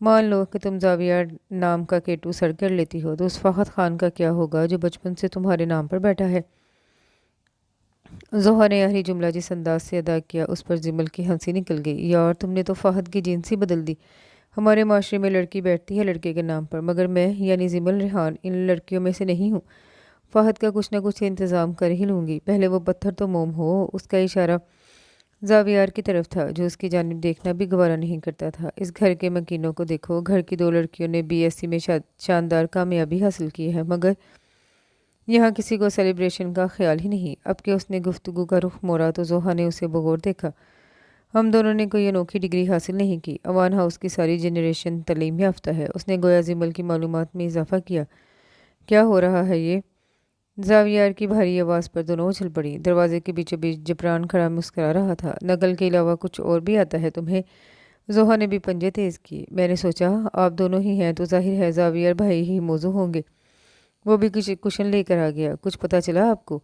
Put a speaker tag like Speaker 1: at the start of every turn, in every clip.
Speaker 1: مان لو کہ تم زاویہ نام کا کیٹو سر کر لیتی ہو تو اس فخر خان کا کیا ہوگا جو بچپن سے تمہارے نام پر بیٹھا ہے؟ زہا نے آخری جملہ جس انداز سے ادا کیا اس پر جمل کی ہنسی نکل گئی۔ یار تم نے تو فہد کی جنس ہی بدل دی۔ ہمارے معاشرے میں لڑکی بیٹھتی ہے لڑکے کے نام پر، مگر میں یعنی جمل ریحان ان لڑکیوں میں سے نہیں ہوں۔ فہد کا کچھ نہ کچھ انتظام کر ہی لوں گی، پہلے وہ پتھر تو موم ہو۔ اس کا اشارہ زاویار کی طرف تھا جو اس کی جانب دیکھنا بھی گوارا نہیں کرتا تھا۔ اس گھر کے مکینوں کو دیکھو، گھر کی 2 لڑکیوں نے BSc میں شاندار کامیابی حاصل کی ہے، مگر یہاں کسی کو سیلیبریشن کا خیال ہی نہیں۔ اب کہ اس نے گفتگو کا رخ موڑا تو زوہا نے اسے بغور دیکھا۔ ہم دونوں نے کوئی انوکھی ڈگری حاصل نہیں کی، اوان ہاؤس کی ساری جنریشن تعلیم یافتہ ہے۔ اس نے گویا زمل کی معلومات میں اضافہ کیا۔ کیا ہو رہا ہے یہ؟ زاویار کی بھاری آواز پر دونوں اچھل پڑی۔ دروازے کے بیچوں بیچ جبران کھڑا مسکرا رہا تھا۔ نقل کے علاوہ کچھ اور بھی آتا ہے تمہیں؟ زوہا نے بھی پنجے تیز کیے۔ میں نے سوچا آپ دونوں ہی ہیں تو ظاہر ہے زاویار بھائی ہی موضوع ہوں گے۔ وہ بھی کچھ کوشن لے کر آ گیا۔ کچھ پتہ چلا آپ کو؟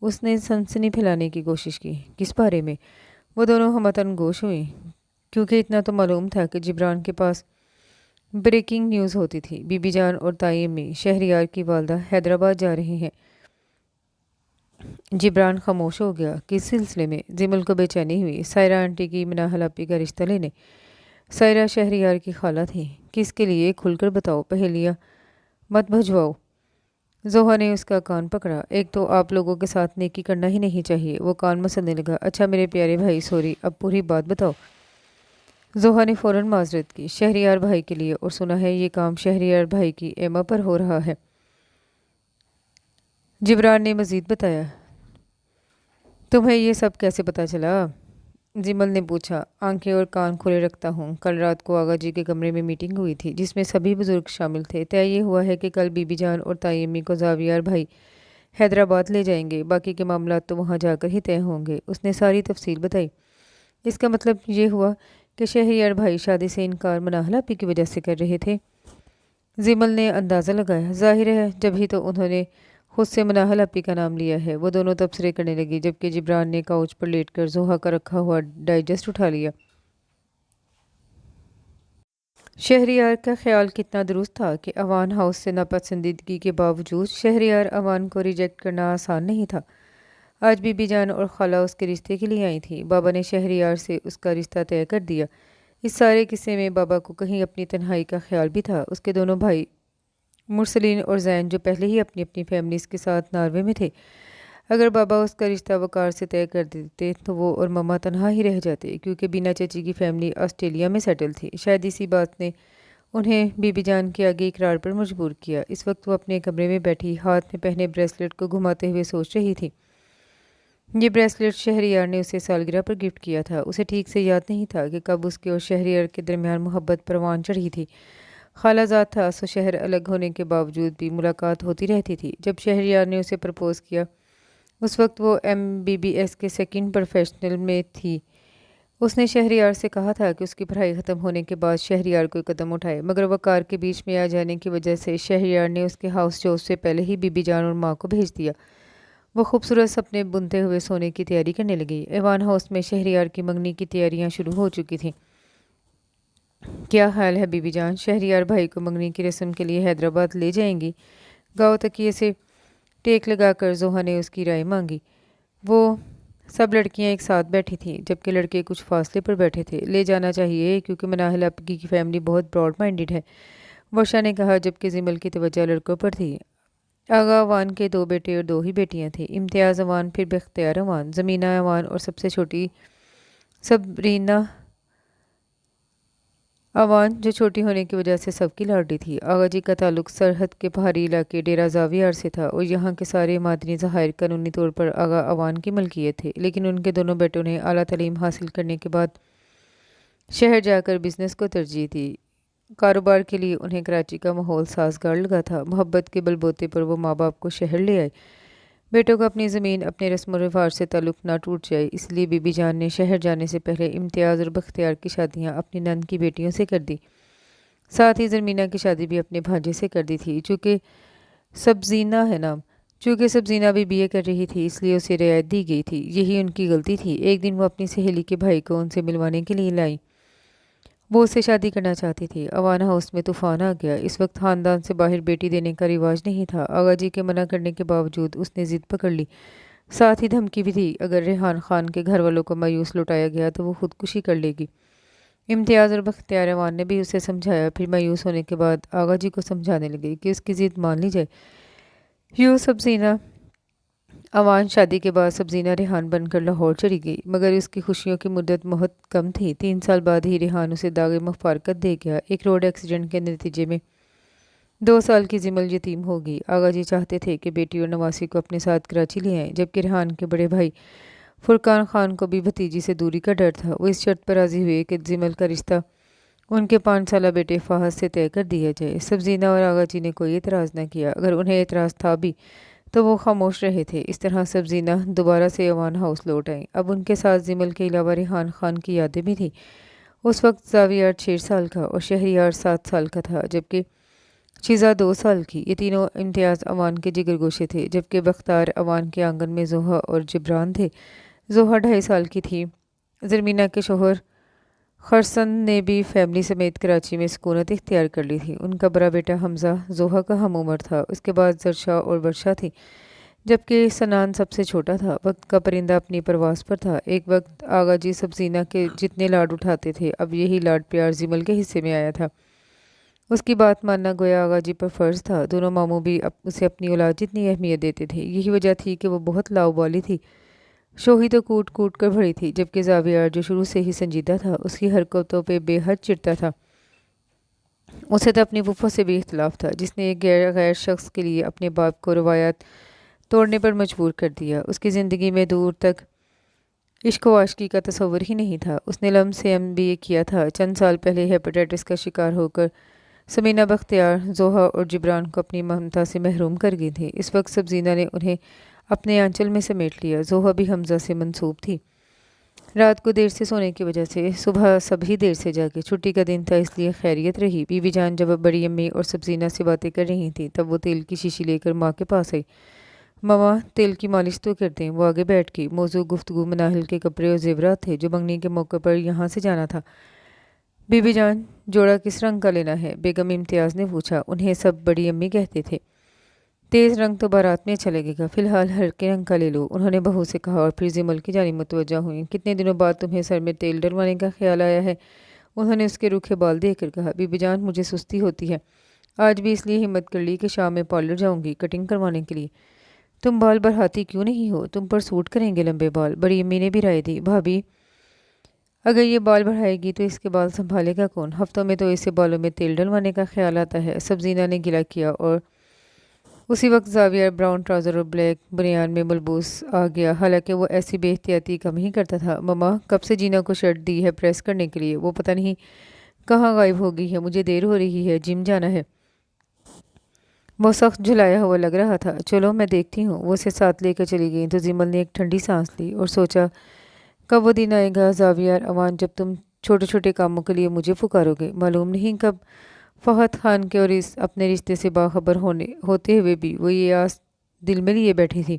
Speaker 1: اس نے سنسنی پھیلانے کی کوشش کی۔ کس بارے میں؟ وہ دونوں ہمتن گوش ہوئیں، کیونکہ اتنا تو معلوم تھا کہ جبران کے پاس بریکنگ نیوز ہوتی تھی۔ بی بی جان اور تائی امی شہریار کی والدہ حیدرآباد جا رہے ہیں۔ جبران خاموش ہو گیا۔ کس سلسلے میں؟ جمل کو بے چینی ہوئی۔ سائرہ آنٹی کی مناحل آپی کا رشتہ لینے۔ سائرہ شہریار کی خالہ تھی۔ کس کے لیے؟ کھل کر بتاؤ، پہیلیاں مت بھجواؤ۔ زوہا نے اس کا کان پکڑا۔ ایک تو آپ لوگوں کے ساتھ نیکی کرنا ہی نہیں چاہیے۔ وہ کان مسلنے لگا۔ اچھا میرے پیارے بھائی، سوری، اب پوری بات بتاؤ۔ زوہا نے فوراً معذرت کی۔ شہریار بھائی کے لیے، اور سنا ہے یہ کام شہریار بھائی کی ایما پر ہو رہا ہے۔ جبران نے مزید بتایا۔ تمہیں یہ سب کیسے پتہ چلا؟ جمل نے پوچھا۔ آنکھیں اور کان کھلے رکھتا ہوں۔ کل رات کو آغا جی کے کمرے میں میٹنگ ہوئی تھی جس میں سبھی بزرگ شامل تھے۔ طے یہ ہوا ہے کہ کل بی بی جان اور تائی امی کو زاویار بھائی حیدرآباد لے جائیں گے، باقی کے معاملات تو وہاں جا کر ہی طے ہوں گے۔ اس نے ساری تفصیل بتائی۔ اس کا مطلب یہ ہوا کہ شہریار بھائی شادی سے انکار مناحل آپی کی وجہ سے کر رہے تھے؟ جمل نے اندازہ لگایا۔ ظاہر ہے جب ہی تو انہوں نے خود سے مناحل آپی کا نام لیا ہے۔ وہ دونوں تبصرے کرنے لگی جبکہ جبران نے کاؤچ پر لیٹ کر زوہا کا رکھا ہوا ڈائجسٹ اٹھا لیا۔ شہریار کا خیال کتنا درست تھا کہ اوان ہاؤس سے ناپسندیدگی کے باوجود شہریار اوان کو ریجیکٹ کرنا آسان نہیں تھا۔ آج بی بی جان اور خالہ اس کے رشتے کے لیے آئی تھیں۔ بابا نے شہریار سے اس کا رشتہ طے کر دیا۔ اس سارے قصے میں بابا کو کہیں اپنی تنہائی کا خیال بھی تھا۔ اس کے دونوں بھائی مرسلین اور زین جو پہلے ہی اپنی اپنی فیملیز کے ساتھ ناروے میں تھے، اگر بابا اس کا رشتہ وقار سے طے کر دیتے تو وہ اور مما تنہا ہی رہ جاتے، کیونکہ بینا چچی کی فیملی آسٹریلیا میں سیٹل تھی۔ شاید اسی بات نے انہیں بی بی جان کے آگے اقرار پر مجبور کیا۔ اس وقت وہ اپنے کمرے میں بیٹھی ہاتھ میں پہنے بریسلیٹ کو گھماتے ہوئے سوچ رہی تھی۔ یہ بریسلیٹ شہریار نے اسے سالگرہ پر گفٹ کیا تھا۔ اسے ٹھیک سے یاد نہیں تھا کہ کب اس کے اور شہریار کے درمیان محبت پروان چڑھی تھی۔ خالہ زاد تھا سو شہر الگ ہونے کے باوجود بھی ملاقات ہوتی رہتی تھی۔ جب شہریار نے اسے پرپوز کیا اس وقت وہ MBBS کے سیکنڈ پروفیشنل میں تھی۔ اس نے شہریار سے کہا تھا کہ اس کی پڑھائی ختم ہونے کے بعد شہریار کوئی قدم اٹھائے، مگر وقار کے بیچ میں آ جانے کی وجہ سے شہریار نے اس کے ہاؤس جوب سے پہلے ہی بی بی جان اور ماں کو بھیج دیا۔ وہ خوبصورت سپنے بنتے ہوئے سونے کی تیاری کرنے لگی۔ ایوان ہاؤس میں شہریار کی منگنی کی تیاریاں شروع ہو چکی تھیں۔ کیا خیال ہے بی بی جان، شہریار بھائی کو منگنی کی رسم کے لیے حیدرآباد لے جائیں گی؟ گاؤ تکیے سے ٹیک لگا کر زوہا نے اس کی رائے مانگی۔ وہ سب لڑکیاں ایک ساتھ بیٹھی تھیں جبکہ لڑکے کچھ فاصلے پر بیٹھے تھے۔ لے جانا چاہیے کیونکہ مناحل آپی کی فیملی بہت براڈ مائنڈڈ ہے، ورشا نے کہا جبکہ جمل کی توجہ لڑکوں پر تھی۔ آغا اوان کے 2 بیٹے اور 2 ہی بیٹیاں تھیں، امتیاز اوان، پھر بختیار اوان، زمینہ اوان اور سب سے چھوٹی صبرینہ اوان جو چھوٹی ہونے کی وجہ سے سب کی لاڈلی تھی۔ آغا جی کا تعلق سرحد کے پہاڑی علاقے ڈیرہ زاویار سے تھا اور یہاں کے سارے معدنی ذخائر قانونی طور پر آغا اوان کی ملکیت تھے، لیکن ان کے دونوں بیٹوں نے اعلیٰ تعلیم حاصل کرنے کے بعد شہر جا کر بزنس کو ترجیح دی۔ کاروبار کے لیے انہیں کراچی کا ماحول سازگار لگا تھا۔ محبت کے بل بوتے پر وہ ماں باپ کو شہر لے آئے۔ بیٹوں کو اپنی زمین، اپنے رسم و رواج سے تعلق نہ ٹوٹ جائے، اس لیے بی بی جان نے شہر جانے سے پہلے امتیاز اور بختیار کی شادیاں اپنی نند کی بیٹیوں سے کر دی۔ ساتھ ہی زرمینہ کی شادی بھی اپنے بھانجے سے کر دی تھی، چونکہ سبزینہ ہے نام۔ چونکہ سبزینہ بھی BA کر رہی تھی اس لیے اسے رعایت دی گئی تھی۔ یہی ان کی غلطی تھی۔ ایک دن وہ اپنی سہیلی کے بھائی کو ان سے ملوانے کے لیے لائی۔ وہ اسے شادی کرنا چاہتی تھی۔ اوان ہاؤس میں طوفان آ گیا۔ اس وقت خاندان سے باہر بیٹی دینے کا رواج نہیں تھا۔ آغا جی کے منع کرنے کے باوجود اس نے ضد پکڑ لی، ساتھ ہی دھمکی بھی دی اگر ریحان خان کے گھر والوں کو مایوس لوٹایا گیا تو وہ خودکشی کر لے گی۔ امتیاز اور بختیار اوان نے بھی اسے سمجھایا، پھر مایوس ہونے کے بعد آغا جی کو سمجھانے لگے کہ اس کی ضد مان لی جائے۔ یوں سبزینہ اوان شادی کے بعد سبزینہ ریحان بن کر لاہور چلی گئی، مگر اس کی خوشیوں کی مدت بہت کم تھی۔ 3 سال بعد ہی ریحان اسے داغ مفارقت دے گیا۔ ایک روڈ ایکسیڈنٹ کے نتیجے میں 2 سال کی زمل یتیم ہو گئی۔ آغا جی چاہتے تھے کہ بیٹی اور نواسی کو اپنے ساتھ کراچی لے آئیں، جبکہ ریحان کے بڑے بھائی فرقان خان کو بھی بھتیجی سے دوری کا ڈر تھا۔ وہ اس شرط پر راضی ہوئے کہ زمل کا رشتہ ان کے 5 سالہ بیٹے فہد سے طے کر دیا جائے۔ سبزینہ اور آغا جی نے کوئی اعتراض نہ کیا، اگر انہیں اعتراض تھا بھی تو وہ خاموش رہے تھے۔ اس طرح سبزینہ دوبارہ سے اوان ہاؤس لوٹ آئیں۔ اب ان کے ساتھ زمل کے علاوہ ریحان خان کی یادیں بھی تھیں۔ اس وقت زاویار 6 سال کا اور شہریار 7 سال کا تھا، جبکہ شیزا 2 سال کی۔ یہ تینوں امتیاز اوان کے جگر گوشے تھے، جبکہ بختیار اوان کے آنگن میں زوہا اور جبران تھے۔ زوہا 2.5 سال کی تھی۔ زرمینہ کے شوہر خرسند نے بھی فیملی سمیت کراچی میں سکونت اختیار کر لی تھی۔ ان کا بڑا بیٹا حمزہ زوہا کا ہم عمر تھا، اس کے بعد زرشا اور ورشا تھی، جبکہ سنان سب سے چھوٹا تھا۔ وقت کا پرندہ اپنی پرواز پر تھا۔ ایک وقت آغا جی سبزینہ کے جتنے لاڈ اٹھاتے تھے، اب یہی لاڈ پیار زمل کے حصے میں آیا تھا۔ اس کی بات ماننا گویا آغا جی پر فرض تھا۔ دونوں ماموں بھی اسے اپنی اولاد جتنی اہمیت دیتے تھے۔ یہی وجہ تھی کہ وہ بہت لاؤ بالی تھی۔ شوہی تو کوٹ کوٹ کر بھری تھی، جبکہ زاویار جو شروع سے ہی سنجیدہ تھا، اس کی حرکتوں پہ بے حد چڑھتا تھا۔ اسے تو اپنی پھوپھو سے بھی اختلاف تھا، جس نے ایک غیر شخص کے لیے اپنے باپ کو روایات توڑنے پر مجبور کر دیا۔ اس کی زندگی میں دور تک عشق و عاشقی کا تصور ہی نہیں تھا۔ اس نے لم سے MBA کیا تھا۔ چند سال پہلے ہیپاٹائٹس کا شکار ہو کر سمینہ بختیار زوہا اور جبران کو اپنی ممتا سے محروم کر گئی تھی۔ اس وقت سبزینہ نے انہیں اپنے آنچل میں سمیٹ لیا۔ زوہا بھی حمزہ سے منسوب تھی۔ رات کو دیر سے سونے کی وجہ سے صبح سبھی دیر سے جاگے۔ چھٹی کا دن تھا، اس لیے خیریت رہی۔ بی بی جان جب بڑی امی اور سبزینہ سے باتیں کر رہی تھیں، تب وہ تیل کی شیشی لے کر ماں کے پاس آئی۔ ماما تیل کی مالش تو کر دیں۔ وہ آگے بیٹھ گئی۔ موضوع گفتگو مناہل کے کپڑے اور زیورات تھے جو منگنی کے موقع پر یہاں سے جانا تھا۔ بی بی جان جوڑا کس رنگ کا لینا ہے؟ بیگم امتیاز نے پوچھا۔ انہیں سب بڑی امی کہتے تھے۔ تیز رنگ تو بارات میں اچھا لگے گا، فی الحال ہلکے رنگ کا لے لو، انہوں نے بہو سے کہا، اور پھر زمل کی جانب متوجہ ہوئیں۔ کتنے دنوں بعد تمہیں سر میں تیل ڈلوانے کا خیال آیا ہے؟ انہوں نے اس کے روکھے بال دیکھ کر کہا۔ بی بی جان مجھے سستی ہوتی ہے، آج بھی اس لیے ہمت کر لی کہ شام میں پارلر جاؤں گی کٹنگ کروانے کے لیے۔ تم بال بڑھاتی کیوں نہیں ہو؟ تم پر سوٹ کریں گے لمبے بال، بڑی امی نے بھی رائے دی۔ بھابھی اگر یہ بال بڑھائے گی تو اس کے بال سنبھالے گا کون؟ ہفتوں میں تو اسے بالوں میں تیل ڈلوانے کا خیال آتا ہے۔ سبزینہ نے گلہ کیا، اور اسی وقت زاویار براؤن ٹراؤزر اور بلیک بنیان میں ملبوس آ گیا، حالانکہ وہ ایسی بے احتیاطی کم ہی کرتا تھا۔ مما کب سے جینا کو شرٹ دی ہے پریس کرنے کے لیے، وہ پتہ نہیں کہاں غائب ہو گئی ہے، مجھے دیر ہو رہی ہے، جم جانا ہے۔ وہ سخت جھلایا ہوا لگ رہا تھا۔ چلو میں دیکھتی ہوں۔ وہ اسے ساتھ لے کر چلی گئی تو زمل نے ایک ٹھنڈی سانس لی اور سوچا کب وہ دن آئے گا زاویار اوان جب تم چھوٹے چھوٹے کاموں کے لیے مجھے پکارو گے۔ معلوم نہیں کب فہد خان کے اور اس اپنے رشتے سے باخبر ہوتے ہوئے بھی وہ یہ آس دل میں لیے بیٹھی تھی۔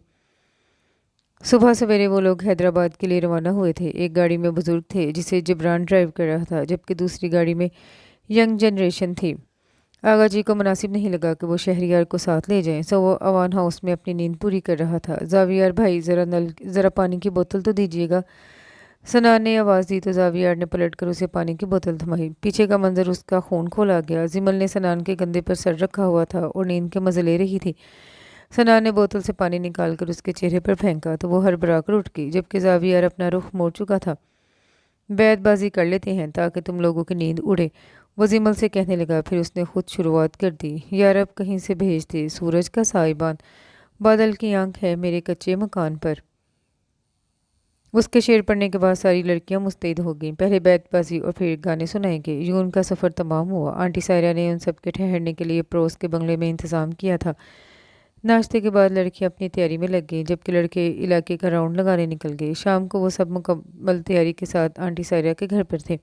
Speaker 1: صبح سویرے وہ لوگ حیدرآباد کے لیے روانہ ہوئے تھے۔ ایک گاڑی میں بزرگ تھے جسے جبران ڈرائیو کر رہا تھا، جبکہ دوسری گاڑی میں ینگ جنریشن تھی۔ آغا جی کو مناسب نہیں لگا کہ وہ شہریار کو ساتھ لے جائیں، سو وہ اوان ہاؤس میں اپنی نیند پوری کر رہا تھا۔ زاویار بھائی ذرا پانی کی بوتل تو دیجیے گا۔ سنان نے آواز دی تو زاویار نے پلٹ کر اسے پانی کی بوتل تھمائی۔ پیچھے کا منظر اس کا خون کھولا گیا۔ زمل نے سنان کے کندھے پر سر رکھا ہوا تھا اور نیند کے مزے لے رہی تھی۔ سنان نے بوتل سے پانی نکال کر اس کے چہرے پر پھینکا تو وہ ہڑبڑا کر اٹھ گئی، جبکہ زاویار اپنا رخ موڑ چکا تھا۔ بیت بازی کر لیتے ہیں تاکہ تم لوگوں کی نیند اڑے، وہ زمل سے کہنے لگا۔ پھر اس نے خود شروعات کر دی۔ یا رب کہیں سے بھیج دے سورج کا سائبان، بادل کی آنکھ ہے میرے کچے مکان پر۔ اس کے شعر پڑھنے کے بعد ساری لڑکیاں مستعد ہو گئیں۔ پہلے بیت بازی اور پھر گانے سنائے گئے۔ یوں ان کا سفر تمام ہوا۔ آنٹی سائرہ نے ان سب کے ٹھہرنے کے لیے پڑوس کے بنگلے میں انتظام کیا تھا۔ ناشتے کے بعد لڑکیاں اپنی تیاری میں لگ گئیں، جبکہ لڑکے علاقے کا راؤنڈ لگانے نکل گئے۔ شام کو وہ سب مکمل تیاری کے ساتھ آنٹی سائرہ کے گھر پر تھے،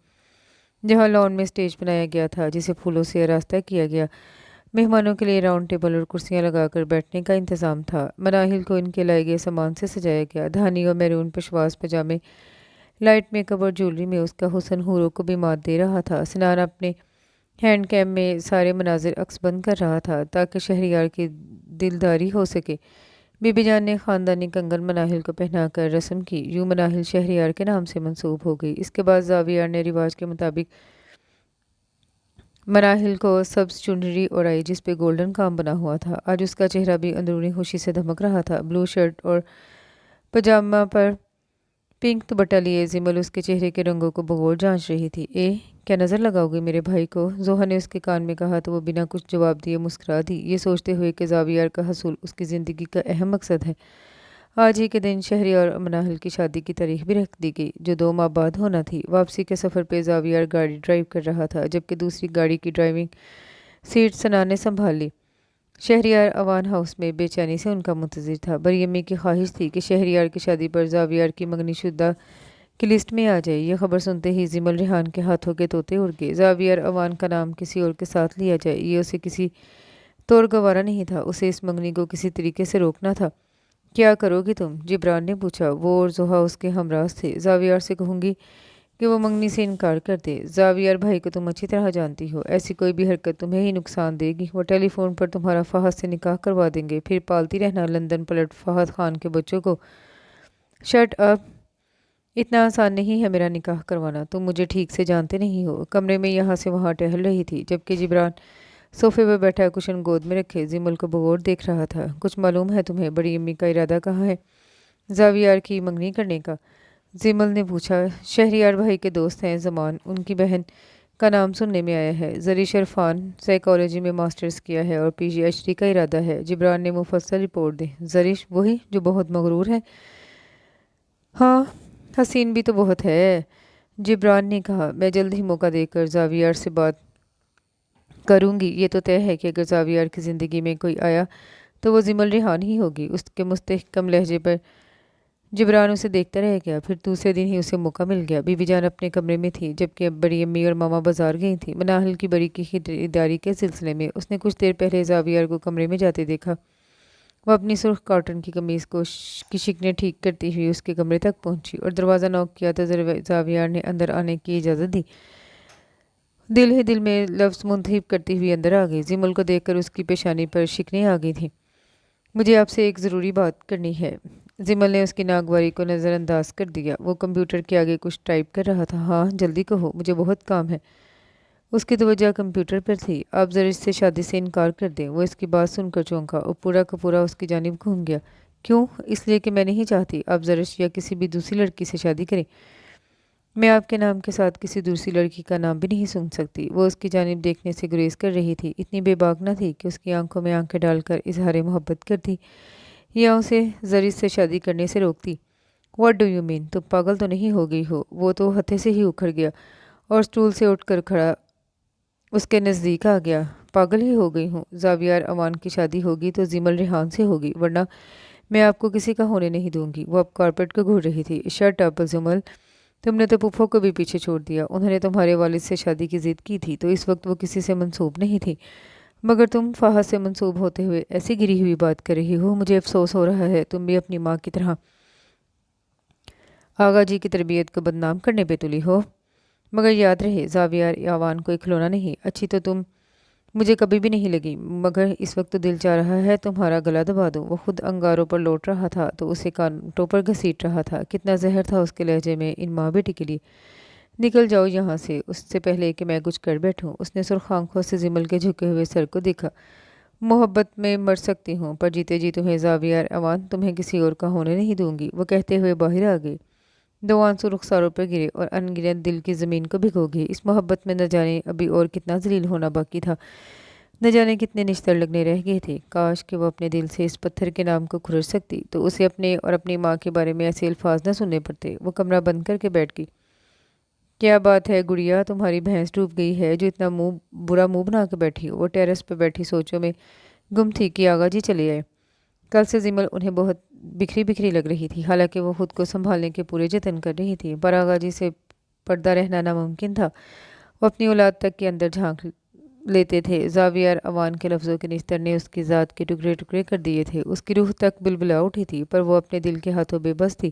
Speaker 1: جہاں لان میں سٹیج بنایا گیا تھا جسے پھولوں سے آراستہ کیا گیا۔ مہمانوں کے لیے راؤنڈ ٹیبل اور کرسیاں لگا کر بیٹھنے کا انتظام تھا۔ مناہل کو ان کے لائے گئے سامان سے سجایا گیا۔ دھانی اور میرون پشواز پجامے لائٹ میک اپ اور جولری میں اس کا حسن حوروں کو بھی مات دے رہا تھا۔ سنان اپنے ہینڈ کیم میں سارے مناظر عکس بند کر رہا تھا تاکہ شہریار کی دلداری ہو سکے۔ بی بی جان نے خاندانی کنگن مناہل کو پہنا کر رسم کی، یوں مناہل شہریار کے نام سے منسوب ہو گئی۔ اس کے بعد زاویار نے رواج کے مطابق مناہل کو سبز چنری اوڑھائی جس پہ گولڈن کام بنا ہوا تھا۔ آج اس کا چہرہ بھی اندرونی خوشی سے دھمک رہا تھا۔ بلو شرٹ اور پجامہ پر پنک دوپٹہ لیے زمل اس کے چہرے کے رنگوں کو بغور جانچ رہی تھی۔ کیا نظر لگاؤ گے میرے بھائی کو؟ زوہا نے اس کے کان میں کہا تو وہ بنا کچھ جواب دیے مسکرا دی، یہ سوچتے ہوئے کہ زاویار کا حصول اس کی زندگی کا اہم مقصد ہے۔ آج ہی کے دن شہریار اور مناہل کی شادی کی تاریخ بھی رکھ دی گئی جو 2 ماہ بعد ہونا تھی۔ واپسی کے سفر پہ زاویار گاڑی ڈرائیو کر رہا تھا جبکہ دوسری گاڑی کی ڈرائیونگ سیٹ سنان نے سنبھال لی۔ شہریار اوان ہاؤس میں بے چینی سے ان کا منتظر تھا۔ بڑی امی کی خواہش تھی کہ شہریار کی شادی پر زاویار کی منگنی شدہ کی لسٹ میں آ جائے۔ یہ خبر سنتے ہی زمل ریحان کے ہاتھوں کے طوطے اڑ گئے۔ زاویار اوان کا نام کسی اور کے ساتھ لیا جائے یہ اسے کسی طور گوارا نہیں تھا۔ اسے اس منگنی کو کسی طریقے سے روکنا تھا۔ کیا کرو گی تم؟ جبران نے پوچھا۔ وہ اور زوہا اس کے ہمراز تھے۔ زاویار سے کہوں گی کہ وہ منگنی سے انکار کر دے۔ زاویار بھائی کو تم اچھی طرح جانتی ہو، ایسی کوئی بھی حرکت تمہیں ہی نقصان دے گی۔ وہ ٹیلی فون پر تمہارا فہد سے نکاح کروا دیں گے، پھر پالتی رہنا لندن پلٹ فہد خان کے بچوں کو۔ Shut up! اتنا آسان نہیں ہے میرا نکاح کروانا، تم مجھے ٹھیک سے جانتے نہیں ہو۔ کمرے میں یہاں سے وہاں ٹہل رہی تھی جبکہ جبران صوفے پہ بیٹھا کشن گود میں رکھے زمل کو بغور دیکھ رہا تھا۔ کچھ معلوم ہے تمہیں بڑی امی کا ارادہ کہاں ہے زاویار کی منگنی کرنے کا؟ زمل نے پوچھا۔ شہریار بھائی کے دوست ہیں زمان، ان کی بہن کا نام سننے میں آیا ہے۔ زرش عرفان سائیکالوجی میں ماسٹرز کیا ہے اور پی ایچ ڈی کا ارادہ ہے۔ جبران نے مفصل رپورٹ دی۔ زرش وہی جو بہت مغرور ہے؟ ہاں، حسین بھی تو بہت ہے، جبران نے کہا۔ میں جلد ہی موقع دے کر زاویار سے بات کروں گی۔ یہ تو طے ہے کہ اگر زاویار کی زندگی میں کوئی آیا تو وہ زمل ریحان ہی ہوگی۔ اس کے مستحکم لہجے پر جبران اسے دیکھتا رہ گیا۔ پھر دوسرے دن ہی اسے موقع مل گیا۔ بی بی جان اپنے کمرے میں تھی جبکہ بڑی امی اور ماما بازار گئی تھیں مناہل کی بری کی خریداری کے سلسلے میں۔ اس نے کچھ دیر پہلے زاویار کو کمرے میں جاتے دیکھا۔ وہ اپنی سرخ کاٹن کی قمیض کی شکنیں ٹھیک کرتی ہوئی اس کے کمرے تک پہنچی اور دروازہ نوک کیا تو زاویار نے اندر آنے کی اجازت دی۔ دل ہی دل میں لفظ منتخب کرتی ہوئی اندر آ گئی۔ زمل کو دیکھ کر اس کی پیشانی پر شکنیں آ گئی تھیں۔ مجھے آپ سے ایک ضروری بات کرنی ہے۔ زمل نے اس کی ناگواری کو نظر انداز کر دیا۔ وہ کمپیوٹر کے آگے کچھ ٹائپ کر رہا تھا۔ ہاں جلدی کہو، مجھے بہت کام ہے۔ اس کی توجہ کمپیوٹر پر تھی۔ آپ زرش سے شادی سے انکار کر دیں۔ وہ اس کی بات سن کر چونکا اور پورا کا پورا اس کی جانب گھوم گیا۔ کیوں؟ اس لیے کہ میں نہیں چاہتی آپ زرش یا کسی بھی دوسری لڑکی سے شادی کریں۔ میں آپ کے نام کے ساتھ کسی دوسری لڑکی کا نام بھی نہیں سن سکتی۔ وہ اس کی جانب دیکھنے سے گریز کر رہی تھی، اتنی بے باک نہ تھی کہ اس کی آنکھوں میں آنکھیں ڈال کر اظہار محبت کرتی یا اسے زرش سے شادی کرنے سے روکتی۔ What do you mean? تم پاگل تو نہیں ہو گئی ہو؟ وہ تو ہتھے سے ہی اکھڑ گیا اور اسٹول سے اٹھ کر کھڑا اس کے نزدیک آ گیا۔ پاگل ہی ہو گئی ہوں۔ زاویار اوان کی شادی ہوگی تو زمل ریحان سے ہوگی، ورنہ میں آپ کو کسی کا ہونے نہیں دوں گی۔ وہ اب کارپیٹ کو گھور رہی تھی۔ Shut up Zamal! تم نے تو پھپھو کو بھی پیچھے چھوڑ دیا۔ انہوں نے تمہارے والد سے شادی کی ضد کی تھی تو اس وقت وہ کسی سے منسوب نہیں تھی، مگر تم فہد سے منسوب ہوتے ہوئے ایسی گری ہوئی بات کر رہی ہو، مجھے افسوس ہو رہا ہے۔ تم بھی اپنی ماں کی طرح آغا جی کی تربیت کو بدنام کرنے پہ تلی ہو۔ مگر یاد رہے زاویار اوان کوئی کھلونا نہیں۔ اچھی تو تم مجھے کبھی بھی نہیں لگی، مگر اس وقت تو دل چاہ رہا ہے تمہارا گلا دبا دوں۔ وہ خود انگاروں پر لوٹ رہا تھا تو اسے کانٹوں پر گھسیٹ رہا تھا۔ کتنا زہر تھا اس کے لہجے میں ان ماں بیٹی کے لیے۔ نکل جاؤ یہاں سے، اس سے پہلے کہ میں کچھ کر بیٹھوں۔ اس نے سرخ آنکھوں سے زمل کے جھکے ہوئے سر کو دیکھا۔ محبت میں مر سکتی ہوں پر جیتے جی تمہیں زاویار اوان تمہیں کسی اور کا ہونے نہیں دوں گی۔ وہ کہتے ہوئے باہر آ گئی۔ 2 آنسو رخساروں پر گرے اور ان گنت دل کی زمین کو بھگو گئے۔ اس محبت میں نہ جانے ابھی اور کتنا ذلیل ہونا باقی تھا، نہ جانے کتنے نشتر لگنے رہ گئے تھے۔ کاش کہ وہ اپنے دل سے اس پتھر کے نام کو کھرچ سکتی تو اسے اپنے اور اپنی ماں کے بارے میں ایسے الفاظ نہ سننے پڑتے۔ وہ کمرہ بند کر کے بیٹھ گئی۔ کیا بات ہے گڑیا، تمہاری بھینس ڈوب گئی ہے جو اتنا برا منہ بنا کے بیٹھی ہو؟ وہ ٹیرس پہ بیٹھی سوچوں میں گم تھی کہ آغا جی چلے آئے۔ کل سے زمل انہیں بہت بکھری بکھری لگ رہی تھی، حالانکہ وہ خود کو سنبھالنے کے پورے جتن کر رہی تھی، پر آغا جی سے پردہ رہنا ناممکن تھا۔ وہ اپنی اولاد تک کے اندر جھانک لیتے تھے۔ زاویار اوان کے لفظوں کے نستر نے اس کی ذات کے ٹکڑے ٹکڑے کر دیے تھے۔ اس کی روح تک بلبلا اٹھی تھی، پر وہ اپنے دل کے ہاتھوں بے بس تھی۔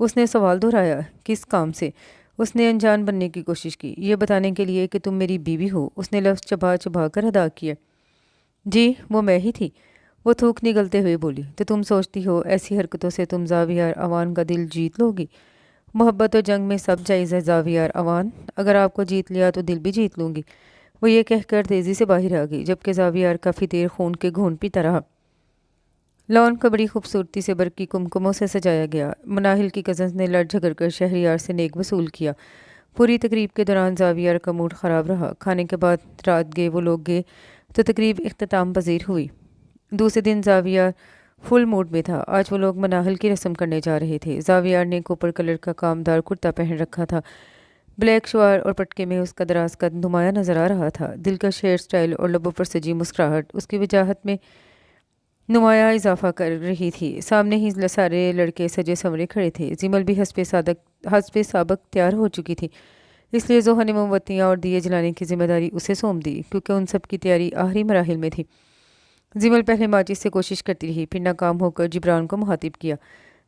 Speaker 1: اس نے سوال دہرایا۔ کس کام سے؟ اس نے انجان بننے کی کوشش کی۔ یہ بتانے کے لیے کہ تم میری بیوی ہو، اس نے لفظ چبا چبا کر ادا کیا۔ جی وہ میں ہی تھی، وہ تھوک نگلتے ہوئے بولی۔ تو تم سوچتی ہو ایسی حرکتوں سے تم زاویار اوان کا دل جیت لو گی؟ محبت و جنگ میں سب جائز ہے زاویار اوان، اگر آپ کو جیت لیا تو دل بھی جیت لوں گی۔ وہ یہ کہہ کر تیزی سے باہر آ گئی، جبکہ زاویار کافی دیر خون کے گھونٹ پیتا رہا۔ لان کو بڑی خوبصورتی سے برقی کمکموں سے سجایا گیا۔ مناہل کی کزنز نے لڑ جھگڑ کر شہریار سے نیک وصول کیا۔ پوری تقریب کے دوران زاویار کا موڈ خراب رہا۔ کھانے کے بعد رات گئے وہ لوگ گئے تو تقریب اختتام پذیر ہوئی۔ دوسرے دن زاویار فل موڈ میں تھا۔ آج وہ لوگ مناہل کی رسم کرنے جا رہے تھے۔ زاویار نے کوپر کلر کا کامدار کرتا پہن رکھا تھا۔ بلیک شلوار اور پٹکے میں اس کا دراز قد نمایاں نظر آ رہا تھا۔ دلکش ہیئر سٹائل اور لبوں پر سجی مسکراہٹ اس کی وجاہت میں نمایاں اضافہ کر رہی تھی۔ سامنے ہی سارے لڑکے سجے سنورے کھڑے تھے۔ زمل بھی حسب سابق تیار ہو چکی تھی، اس لیے زوہا نے موم بتیاں اور دیے جلانے کی ذمہ داری اسے سونپ دی، کیونکہ ان سب کی تیاری آخری مراحل میں تھی۔ زمل پہلے ماچس سے کوشش کرتی رہی، پھر ناکام ہو کر جبران کو مخاطب کیا۔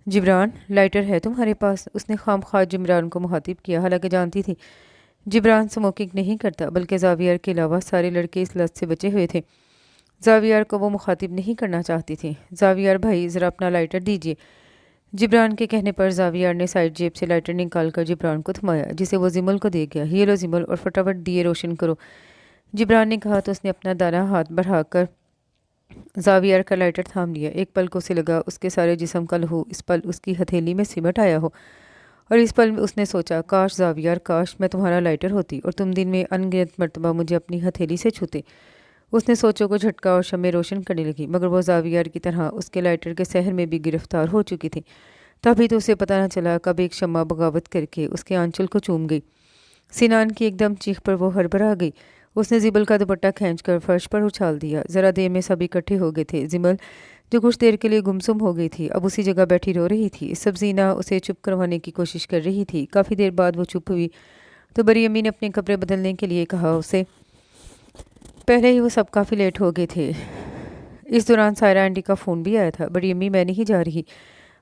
Speaker 1: جبران، لائٹر ہے تمہارے پاس؟ اس نے خام خواہ جبران کو مخاطب کیا، حالانکہ جانتی تھی جبران سموکنگ نہیں کرتا، بلکہ زاویار کے علاوہ سارے لڑکے اس لت سے بچے ہوئے تھے۔ زاویار کو وہ مخاطب نہیں کرنا چاہتی تھی۔ زاویار بھائی ذرا اپنا لائٹر دیجیے۔ جبران کے کہنے پر زاویار نے سائڈ جیب سے لائٹر نکال کر جبران کو تھمایا، جسے وہ زمل کو دے گیا۔ یہ لو زمل، اور فٹافٹ دیے روشن کرو، جبران نے کہا تو اس نے اپنا دانا ہاتھ بڑھا کر زاویار کا لائٹر تھام لیا۔ ایک پل کو اسے لگا اس کے سارے جسم کا لہو اس پل اس کی ہتھیلی میں سمٹ آیا ہو، اور اس پل میں اس نے سوچا، کاش زاویار، کاش میں تمہارا لائٹر ہوتی اور تم دن میں ان گنت مرتبہ مجھے اپنی ہتھیلی سے چھوتے۔ اس نے سوچوں کو جھٹکا اور شمع روشن کرنے لگی، مگر وہ زاویار کی طرح اس کے لائٹر کے سحر میں بھی گرفتار ہو چکی تھی۔ تبھی تو اسے پتہ نہ چلا کب ایک شمع بغاوت کر کے اس کے آنچل کو چوم گئی۔ سنان کی ایک دم چیخ پر وہ ہڑبڑا گئی۔ اس نے زبل کا دوپٹہ کھینچ کر فرش پر اچھال دیا۔ ذرا دیر میں سب اکٹھے ہو گئے تھے۔ زبل، جو کچھ دیر کے لیے گمسم ہو گئی تھی، اب اسی جگہ بیٹھی رو رہی تھی۔ سبزینہ اسے چپ کروانے کی کوشش کر رہی تھی۔ کافی دیر بعد وہ چپ ہوئی تو بڑی امی نے اپنے کپڑے بدلنے کے لیے کہا اسے۔ پہلے ہی وہ سب کافی لیٹ ہو گئے تھے۔ اس دوران سائرہ آنٹی کا فون بھی آیا تھا۔ بڑی امی، میں نہیں جا رہی،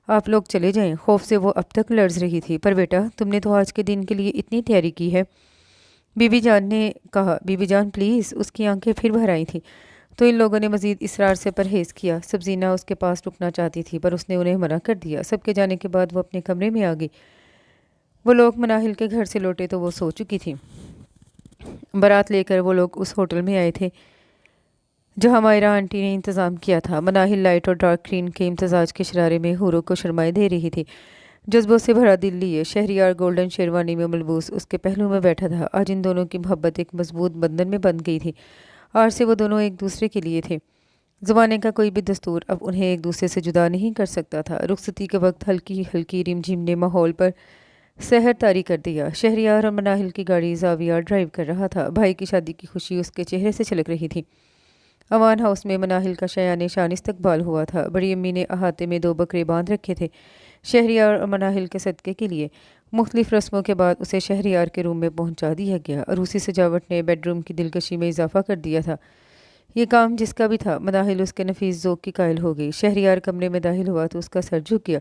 Speaker 1: آپ لوگ چلے جائیں۔ خوف سے وہ اب تک لرز رہی تھی۔ پر بیٹا، تم نے تو آج کے دن کے لیے اتنی تیاری کی ہے، بی بی جان نے کہا۔ بی بی جان پلیز، اس کی آنکھیں پھر بھر آئی تھیں۔ تو ان لوگوں نے مزید اصرار سے پرہیز کیا۔ سبزینہ اس کے پاس رکنا چاہتی تھی، پر اس نے انہیں منع کر دیا۔ سب کے جانے کے بعد وہ اپنے کمرے میں آ گئی۔ وہ لوگ مناہل کے گھر سے لوٹے تو وہ سو چکی تھی۔ بارات لے کر وہ لوگ اس ہوٹل میں آئے تھے جہاں مائرہ آنٹی نے انتظام کیا تھا۔ مناہل لائٹ اور ڈارک گرین کے امتزاج کے شرارے میں حوروں کو شرمائے دے رہی تھی۔ جذبوں سے بھرا دل لیے شہریار گولڈن شیروانی میں ملبوس اس کے پہلو میں بیٹھا تھا۔ آج ان دونوں کی محبت ایک مضبوط بندھن میں بندھ گئی تھی۔ آج سے وہ دونوں ایک دوسرے کے لیے تھے۔ زمانے کا کوئی بھی دستور اب انہیں ایک دوسرے سے جدا نہیں کر سکتا تھا۔ رخصتی کے وقت ہلکی ہلکی رم جھم نے ماحول پر سحر طاری کر دیا۔ شہریار اور مناہل کی گاڑی زاویار ڈرائیو کر رہا تھا۔ بھائی کی شادی کی خوشی اس کے چہرے سے چھلک رہی تھی۔ اوان ہاؤس میں مناہل کا شایان شان استقبال ہوا تھا۔ بڑی امی نے احاطے میں 2 بکرے باندھ رکھے تھے شہریار اور مناہل کے صدقے کے لیے۔ مختلف رسموں کے بعد اسے شہریار کے روم میں پہنچا دیا گیا۔ عروسی سجاوٹ نے بیڈ روم کی دلکشی میں اضافہ کر دیا تھا۔ یہ کام جس کا بھی تھا، مناہل اس کے نفیس ذوق کی قائل ہو گئی۔ شہریار کمرے میں داخل ہوا تو اس کا سر جھک گیا۔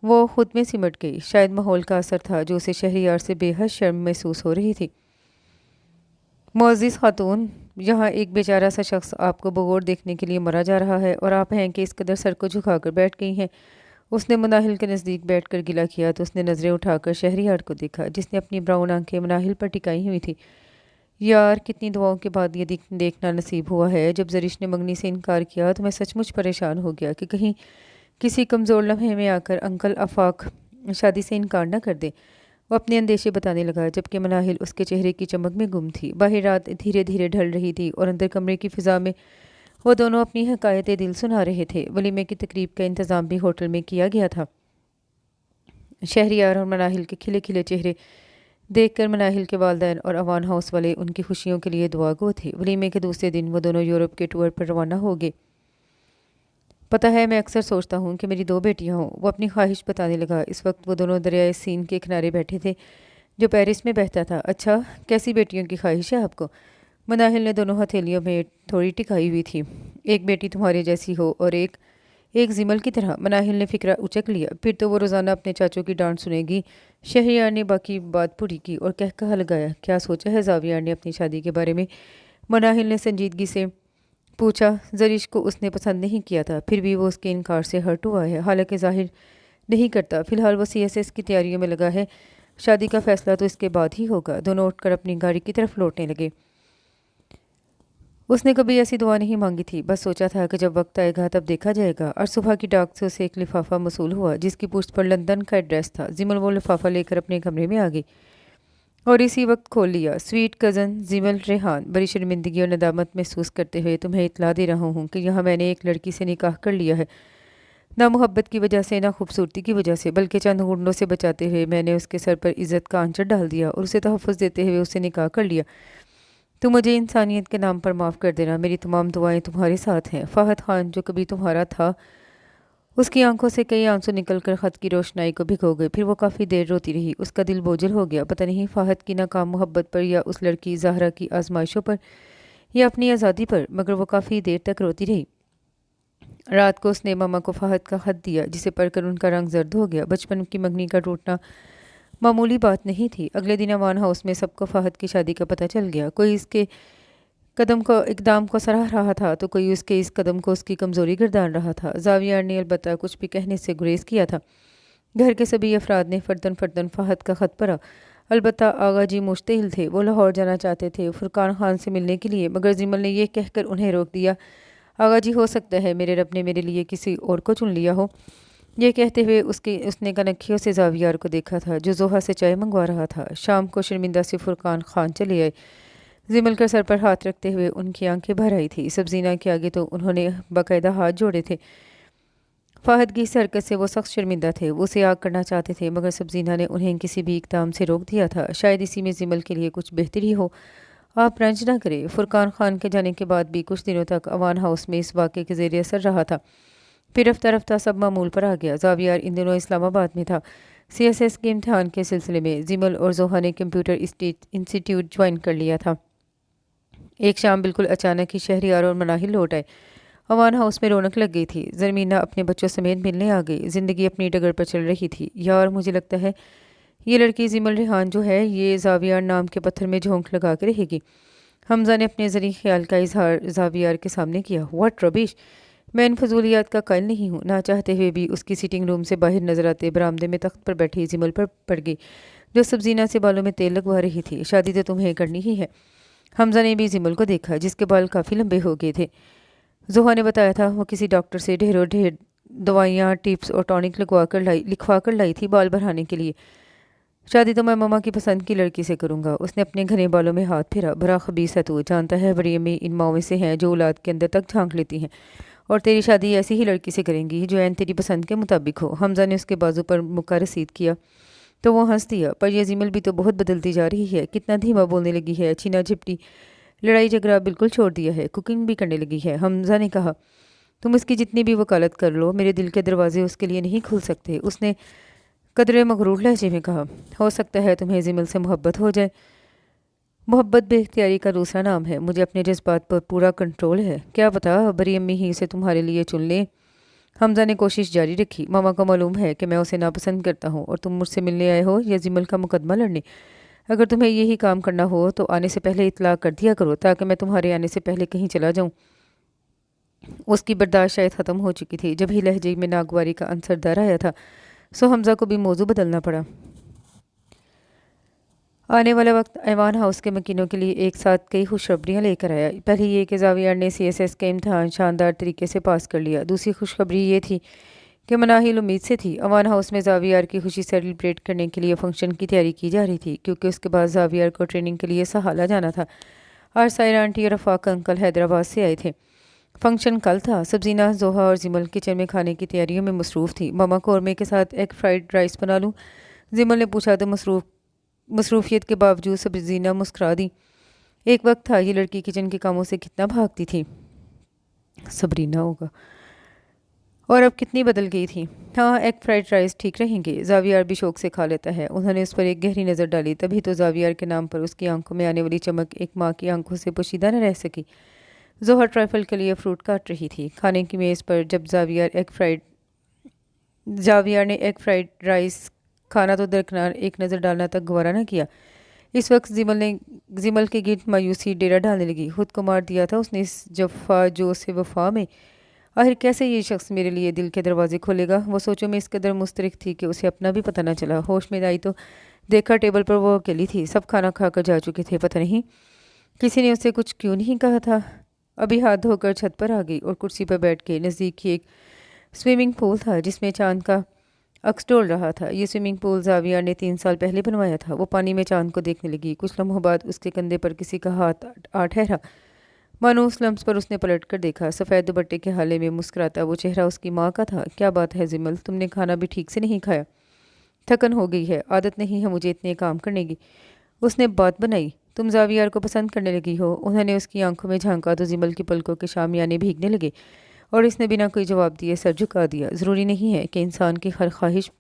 Speaker 1: وہ خود میں سمٹ گئی۔ شاید ماحول کا اثر تھا جو اسے شہریار سے بے حد شرم محسوس ہو رہی تھی۔ معزز خاتون، یہاں ایک بیچارہ سا شخص آپ کو بغور دیکھنے کے لیے مرا جا رہا ہے، اور آپ ہیں کہ اس قدر سر کو جھکا کر بیٹھ گئی ہیں۔ اس نے مناہل کے نزدیک بیٹھ کر گلہ کیا تو اس نے نظریں اٹھا کر شہریار کو دیکھا، جس نے اپنی براؤن آنکھیں مناہل پر ٹکائی ہوئی تھی۔ یار، کتنی دعاؤں کے بعد یہ دیکھنا نصیب ہوا ہے۔ جب زرش نے منگنی سے انکار کیا تو میں سچ مچ پریشان ہو گیا کہ کہیں کسی کمزور لمحے میں آ کر انکل آفاق شادی سے انکار نہ کر دے۔ وہ اپنے اندیشے بتانے لگا، جبکہ مناہل اس کے چہرے کی چمک میں گم تھی۔ باہر رات دھیرے دھیرے ڈھل رہی تھی اور اندر کمرے کی فضا میں وہ دونوں اپنی حکایت دل سنا رہے تھے۔ ولیمے کی تقریب کا انتظام بھی ہوٹل میں کیا گیا تھا۔ شہریار اور مناہل کے کھلے کھلے چہرے دیکھ کر مناہل کے والدین اور اوان ہاؤس والے ان کی خوشیوں کے لیے دعا گو تھے۔ ولیمے کے دوسرے دن وہ دونوں یورپ کے ٹور پر روانہ ہو گئے۔ پتہ ہے، میں اکثر سوچتا ہوں کہ میری 2 بیٹیاں ہوں، وہ اپنی خواہش بتانے لگا۔ اس وقت وہ دونوں دریائے سین کے کنارے بیٹھے تھے جو پیرس میں بہتا تھا۔ اچھا، کیسی بیٹیوں کی خواہش ہے آپ کو؟ مناہل نے دونوں ہتھیلیوں میں تھوڑی ٹکائی ہوئی تھی۔ ایک بیٹی تمہارے جیسی ہو اور ایک ایک زمل کی طرح مناہل نے فکرہ اچک لیا۔ پھر تو وہ روزانہ اپنے چاچوں کی ڈانٹ سنے گی۔ شہریار نے باقی بات پوری کی اور کہا لگایا، کیا سوچا ہے زاویار نے اپنی شادی کے بارے میں؟ مناہل نے سنجیدگی سے پوچھا۔ زریش کو اس نے پسند نہیں کیا تھا، پھر بھی وہ اس کے انکار سے ہرٹ ہوا ہے، حالانکہ ظاہر نہیں کرتا۔ فی الحال وہ CSS کی تیاریوں میں لگا ہے، شادی کا فیصلہ تو اس کے بعد ہی ہوگا۔ دونوں اٹھ کر اپنی گاڑی کی طرف لوٹنے لگے۔ اس نے کبھی ایسی دعا نہیں مانگی تھی، بس سوچا تھا کہ جب وقت آئے گا تب دیکھا جائے گا۔ اور صبح کی ڈاک سے اسے ایک لفافہ موصول ہوا جس کی پشت پر لندن کا ایڈریس تھا۔ زمل وہ لفافہ لے کر اپنے کمرے میں آ گئی اور اسی وقت کھول لیا۔ سویٹ کزن زمل ریحان، بڑی شرمندگی اور ندامت محسوس کرتے ہوئے تمہیں اطلاع دے رہا ہوں کہ یہاں میں نے ایک لڑکی سے نکاح کر لیا ہے۔ نہ محبت کی وجہ سے، نہ خوبصورتی کی وجہ سے، بلکہ چند گھنٹوں سے بچاتے ہوئے میں نے اس کے سر پر عزت کا آنچر ڈال دیا اور اسے تحفظ دیتے ہوئے اسے نکاح کر لیا۔ تو مجھے انسانیت کے نام پر معاف کر دینا، میری تمام دعائیں تمہارے ساتھ ہیں۔ فہد خان جو کبھی تمہارا تھا، اس کی آنکھوں سے کئی آنسو نکل کر خط کی روشنائی کو بھگو گئے۔ پھر وہ کافی دیر روتی رہی، اس کا دل بوجھل ہو گیا، پتہ نہیں فہد کی ناکام محبت پر یا اس لڑکی زہرا کی آزمائشوں پر یا اپنی آزادی پر، مگر وہ کافی دیر تک روتی رہی۔ رات کو اس نے ماما کو فہد کا خط دیا جسے پڑھ کر ان کا رنگ زرد ہو گیا۔ بچپن کی منگنی کا ٹوٹنا معمولی بات نہیں تھی۔ اگلے دن ایوان ہاؤس میں سب کو فہد کی شادی کا پتہ چل گیا۔ کوئی اس کے اقدام کو سراہ رہا تھا تو کوئی اس کے اس قدم کو اس کی کمزوری گردان رہا تھا۔ زاویار نے البتہ کچھ بھی کہنے سے گریز کیا تھا۔ گھر کے سبھی افراد نے فردن فردن فہد کا خط پڑھا۔ البتہ آغا جی مشتعل تھے، وہ لاہور جانا چاہتے تھے فرقان خان سے ملنے کے لیے، مگر زمل نے یہ کہہ کر انہیں روک دیا، آغا جی ہو سکتا ہے میرے رب نے میرے لیے کسی اور کو چن لیا ہو۔ یہ کہتے ہوئے اس نے کنکھیوں سے زاویار کو دیکھا تھا جو زوہا سے چائے منگوا رہا تھا۔ شام کو شرمندہ سے فرقان خان چلے آئے۔ زمل کا سر پر ہاتھ رکھتے ہوئے ان کی آنکھیں بھر آئی تھی۔ سبزینہ کے آگے تو انہوں نے باقاعدہ ہاتھ جوڑے تھے۔ فہد کی اس حرکت سے وہ سخت شرمندہ تھے، وہ اسے آگ کرنا چاہتے تھے، مگر سبزینہ نے انہیں کسی بھی اقدام سے روک دیا تھا۔ شاید اسی میں زمل کے لیے کچھ بہتری ہو، آپ رنج نہ کریں۔ فرقان خان کے جانے کے بعد بھی کچھ دنوں تک ایوان ہاؤس میں اس واقعے کے زیر اثر رہا تھا، پھر رفتہ رفتہ سب معمول پر آ گیا۔ زاویار ان دنوں اسلام آباد میں تھا۔ CSS کے امتحان کے سلسلے میں زمل اور زوہا نے کمپیوٹر انسٹیٹیوٹ جوائن کر لیا تھا۔ ایک شام بالکل اچانک ہی شہریار اور مناہل لوٹ آئے۔ ایوان ہاؤس میں رونق لگ گئی تھی۔ زرمینہ اپنے بچوں سمیت ملنے آ گئی۔ زندگی اپنی ڈگر پر چل رہی تھی۔ یار مجھے لگتا ہے یہ لڑکی زمل ریحان جو ہے یہ زاویار نام کے پتھر میں جھونک لگا کے رہے گی۔ حمزہ نے اپنے ذریع خیال کا اظہار زاویار کے سامنے کیا۔ واٹ ربش! میں ان فضولیات کا قائل نہیں ہوں۔ نہ چاہتے ہوئے بھی اس کی سٹنگ روم سے باہر نظر آتے برآمدے میں تخت پر بیٹھی زمل پر پڑ گئی جو سبزینہ سے بالوں میں تیل لگوا رہی تھی۔ شادی تو تمہیں کرنی ہی ہے۔ حمزہ نے بھی زمل کو دیکھا جس کے بال کافی لمبے ہو گئے تھے۔ زوہا نے بتایا تھا وہ کسی ڈاکٹر سے ڈھیروں ڈھیر دوائیاں، ٹپس اور ٹونک لکھوا کر لائی تھی بال بڑھانے کے لیے۔ شادی تو میں ماما کی پسند کی لڑکی سے کروں گا۔ اس نے اپنے گھنے بالوں میں ہاتھ پھیرا۔ بڑا خبیث ہے تو، جانتا ہے بڑی امی ان ماؤں میں سے ہیں جو اولاد کے اندر تک جھانک لیتی ہیں، اور تیری شادی ایسی ہی لڑکی سے کریں گی جو عین تیری پسند کے مطابق ہو۔ حمزہ نے اس کے بازو پر مکہ رسید کیا تو وہ ہنس دیا۔ پر یہ زمل بھی تو بہت بدلتی جا رہی ہے، کتنا دھیما بولنے لگی ہے، چھینا جھپٹی، لڑائی جھگڑا بالکل چھوڑ دیا ہے، کوکنگ بھی کرنے لگی ہے۔ حمزہ نے کہا، تم اس کی جتنی بھی وکالت کر لو، میرے دل کے دروازے اس کے لیے نہیں کھل سکتے۔ اس نے قدرے مغرور لہجے میں کہا، ہو سکتا ہے تمہیں زمل سے محبت ہو جائے۔ محبت بے اختیاری کا دوسرا نام ہے۔ مجھے اپنے جذبات پر پورا کنٹرول ہے، کیا پتا بڑی امی ہی اسے تمہارے لیے چن لیں۔ حمزہ نے کوشش جاری رکھی، ماما کو معلوم ہے کہ میں اسے ناپسند کرتا ہوں اور تم مجھ سے ملنے آئے ہو یا زمل کا مقدمہ لڑنے۔ اگر تمہیں یہی کام کرنا ہو تو آنے سے پہلے اطلاع کر دیا کرو تاکہ میں تمہارے آنے سے پہلے کہیں چلا جاؤں۔ اس کی برداشت شاید ختم ہو چکی تھی، جب ہی لہجے میں ناگواری کا عنصر در آیا تھا، سو حمزہ کو بھی موضوع بدلنا پڑا۔ آنے والا وقت ایوان ہاؤس کے مکینوں کے لیے ایک ساتھ کئی خوشخبریاں لے کر آیا۔ پہلی یہ کہ زاویار نے CSS کا امتحان شاندار طریقے سے پاس کر لیا۔ دوسری خوشخبری یہ تھی کہ مناہل امید سے تھی۔ ایوان ہاؤس میں زاویار کی خوشی سیلیبریٹ کرنے کے لیے فنکشن کی تیاری کی جا رہی تھی، کیونکہ اس کے بعد زاویار کو ٹریننگ کے لیے سہالہ جانا تھا، اور سائرہ آنٹی اور رفاق انکل حیدرآباد سے آئے تھے۔ فنکشن کل تھا۔ سبزینہ، زوہا اور زمل کچن میں کھانے کی تیاریوں میں مصروف تھی۔ ماما قورمے کے ساتھ ایگ فرائیڈ رائس بنا لوں؟ زمل نے پوچھا تو مصروفیت کے باوجود سبزینہ مسکرا دی۔ ایک وقت تھا یہ لڑکی کچن کے کاموں سے کتنا بھاگتی تھی، صبرینہ ہوگا، اور اب کتنی بدل گئی تھی۔ ہاں، ایگ فرائیڈ رائس ٹھیک رہیں گے، زاویار بھی شوق سے کھا لیتا ہے۔ انہوں نے اس پر ایک گہری نظر ڈالی، تبھی تو زاویار کے نام پر اس کی آنکھوں میں آنے والی چمک ایک ماں کی آنکھوں سے پوشیدہ نہ رہ سکی۔ ظہر ٹرائفل کے لیے فروٹ کاٹ رہی تھی۔ کھانے کی میز پر جب زاویار نے ایگ فرائیڈ رائس کھانا تو درکنار ایک نظر ڈالنا تک گوارا نہ کیا۔ اس وقت زمل کے گرد مایوسی ڈیرا ڈالنے لگی۔ خود کو مار دیا تھا اس نے اس جفا جو سے وفا میں۔ آخر کیسے یہ شخص میرے لیے دل کے دروازے کھولے گا؟ وہ سوچوں میں اس قدر مسترک تھی کہ اسے اپنا بھی پتہ نہ چلا۔ ہوش میں آئی تو دیکھا ٹیبل پر وہ اکیلی تھی، سب کھانا کھا کر جا چکے تھے۔ پتہ نہیں کسی نے اسے کچھ کیوں نہیں کہا تھا۔ ابھی ہاتھ دھو کر چھت پر آ گئی اور کرسی پر بیٹھ کے نزدیک ہی ایک سوئمنگ پول تھا جس میں چاند کا عکس ڈول رہا تھا۔ یہ سوئمنگ پول زاویار نے 3 سال پہلے بنوایا تھا۔ وہ پانی میں چاند کو دیکھنے لگی۔ کچھ لمحوں بعد اس کے کندھے پر کسی کا ہاتھ آ ٹھہرا۔ مانوس لمس پر اس نے پلٹ کر دیکھا۔ سفید دوپٹے کے حالے میں مسکراتا وہ چہرہ اس کی ماں کا تھا۔ کیا بات ہے زمل، تم نے کھانا بھی ٹھیک سے نہیں کھایا؟ تھکن ہو گئی ہے، عادت نہیں ہے مجھے اتنے کام کرنے کی، اس نے بات بنائی۔ تم زاویار کو پسند کرنے لگی ہو؟ انہوں نے اس کی آنکھوں میں جھانکا تو زمل کی پلکوں کے شامیانے بھیگنے لگے اور اس نے بنا کوئی جواب دیے سر جھکا دیا۔ ضروری نہیں ہے کہ انسان کی ہر خواہش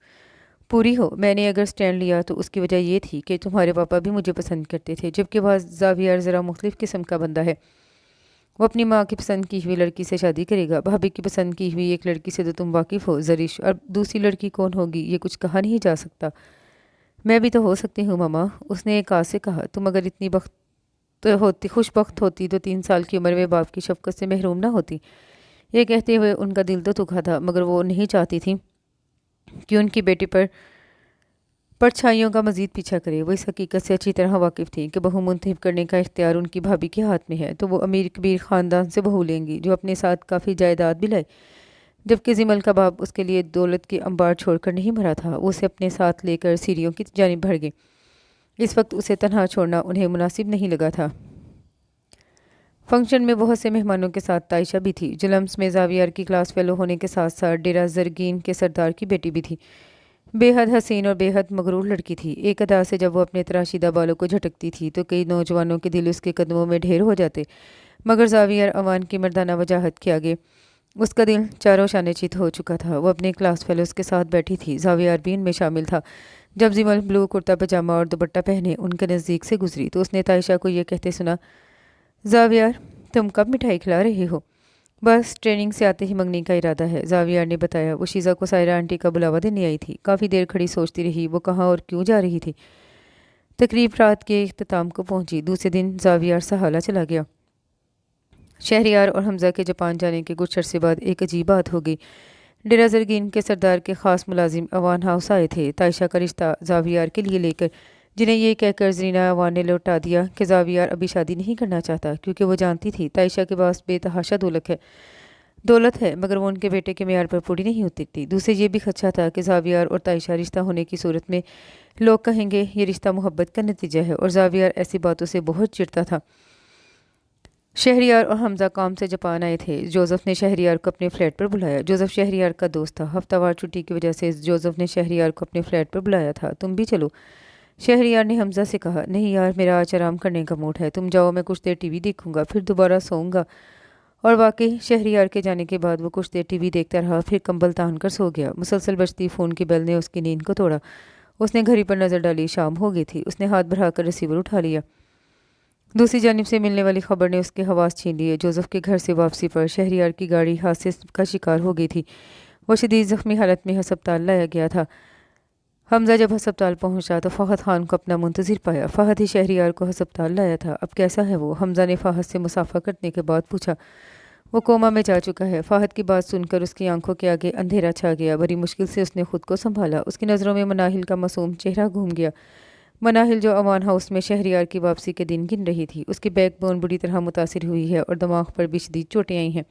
Speaker 1: پوری ہو۔ میں نے اگر سٹینڈ لیا تو اس کی وجہ یہ تھی کہ تمہارے پاپا بھی مجھے پسند کرتے تھے، جبکہ وہ زاویار ذرا مختلف قسم کا بندہ ہے۔ وہ اپنی ماں کی پسند کی ہوئی لڑکی سے شادی کرے گا۔ بھابھی کی پسند کی ہوئی ایک لڑکی سے تو تم واقف ہو زرش، اور دوسری لڑکی کون ہوگی یہ کچھ کہا نہیں جا سکتا۔ میں بھی تو ہو سکتی ہوں ماما، اس نے ایک آواز سے کہا۔ تم اگر اتنی خوش بخت ہوتی تو 3 سال کی عمر میں باپ کی شفقت سے محروم نہ ہوتی۔ یہ کہتے ہوئے ان کا دل تو دکھا تھا، مگر وہ نہیں چاہتی تھی کہ ان کی بیٹی پر پرچھائیوں کا مزید پیچھا کرے۔ وہ اس حقیقت سے اچھی طرح واقف تھی کہ بہو منتخب کرنے کا اختیار ان کی بھابھی کے ہاتھ میں ہے، تو وہ امیر کبیر خاندان سے بہو لیں گی جو اپنے ساتھ کافی جائیداد بھی لائے۔ جبکہ زمل کا باپ اس کے لیے دولت کے انبار چھوڑ کر نہیں بھرا تھا۔ وہ اسے اپنے ساتھ لے کر سیڑھیوں کی جانب بڑھ گئے۔ اس وقت اسے تنہا چھوڑنا انہیں مناسب نہیں لگا تھا۔ فنکشن میں بہت سے مہمانوں کے ساتھ عائشہ بھی تھی، جو لمس میں زاویار کی کلاس فیلو ہونے کے ساتھ ساتھ ڈیرہ زرگین کے سردار کی بیٹی بھی تھی۔ بے حد حسین اور بے حد مغرور لڑکی تھی۔ ایک ادا سے جب وہ اپنے تراشیدہ بالوں کو جھٹکتی تھی تو کئی نوجوانوں کے دل اس کے قدموں میں ڈھیر ہو جاتے، مگر زاویار عوان کی مردانہ وجاہت کے آگے اس کا دل چاروں شانے چت ہو چکا تھا۔ وہ اپنے کلاس فیلوز کے ساتھ بیٹھی تھی، زاویار بھی ان میں شامل تھا۔ جب زمل بلو کرتا پاجامہ اور دوپٹہ پہنے ان کے نزدیک سے گزری تو اس نے عائشہ کو یہ کہتے سنا، زاویار تم کب مٹھائی کھلا رہے ہو؟ بس ٹریننگ سے آتے ہی منگنی کا ارادہ ہے، زاویار نے بتایا۔ وہ شیزا کو سائرہ آنٹی کا بلاوا دینے آئی تھی۔ کافی دیر کھڑی سوچتی رہی وہ کہاں اور کیوں جا رہی تھی۔ تقریب رات کے اختتام کو پہنچی۔ دوسرے دن زاویار سہالہ چلا گیا۔ شہریار اور حمزہ کے جاپان جانے کے کچھ عرصے بعد ایک عجیب بات ہو گئی۔ ڈیرہ زرگین کے سردار کے خاص ملازم عوان ہاؤس آئے تھے عائشہ کا رشتہ زاویار کے لیے لے کر، جنہیں یہ کہہ کر زرینا عوان نے لوٹا دیا کہ زاویار ابھی شادی نہیں کرنا چاہتا، کیونکہ وہ جانتی تھی عائشہ کے پاس بے تحاشا دولت ہے مگر وہ ان کے بیٹے کے معیار پر پوری نہیں اترتی۔ دوسرے یہ بھی خدشہ تھا کہ زاویار اور عائشہ رشتہ ہونے کی صورت میں لوگ کہیں گے یہ رشتہ محبت کا نتیجہ ہے، اور زاویار ایسی باتوں سے بہت چڑھتا تھا۔ شہریار اور حمزہ کام سے جاپان آئے تھے۔ جوزف نے شہریار کو اپنے فلیٹ پر بلایا۔ جوزف شہریار کا دوست تھا۔ ہفتہ وار چھٹی کی وجہ سے جوزف نے شہریار کو اپنے فلیٹ پر بلایا تھا۔ تم بھی چلو، شہریار نے حمزہ سے کہا۔ نہیں یار، میرا آج آرام کرنے کا موڈ ہے، تم جاؤ، میں کچھ دیر ٹی وی دیکھوں گا، پھر دوبارہ سوؤں گا۔ اور واقعی شہریار کے جانے کے بعد وہ کچھ دیر ٹی وی دیکھتا رہا، پھر کمبل تان کر سو گیا۔ مسلسل بجتی فون کی بیل نے اس کی نیند کو توڑا۔ اس نے گھڑی پر نظر ڈالی، شام ہو گئی تھی۔ اس نے ہاتھ بڑھا کر ریسیور اٹھا لیا۔ دوسری جانب سے ملنے والی خبر نے اس کے حواس چھین لیے۔ جوزف کے گھر سے واپسی پر شہریار کی گاڑی حادثے کا شکار ہو گئی تھی۔ وہ شدید زخمی حالت میں ہسپتال لایا گیا تھا۔ حمزہ جب ہسپتال پہنچا تو فہد خان کو اپنا منتظر پایا۔ فہد ہی شہریار کو ہسپتال لایا تھا۔ اب کیسا ہے وہ؟ حمزہ نے فہد سے مصافحہ کرنے کے بعد پوچھا۔ وہ کوما میں جا چکا ہے۔ فہد کی بات سن کر اس کی آنکھوں کے آگے اندھیرا چھا گیا۔ بڑی مشکل سے اس نے خود کو سنبھالا۔ اس کی نظروں میں مناہل کا معصوم چہرہ گھوم گیا۔ مناہل جو عوان ہاؤس میں شہریار کی واپسی کے دن گن رہی تھی۔ اس کی بیک بون بری طرح متاثر ہوئی ہے اور دماغ پر بھی شدید چوٹیں آئی ہیں۔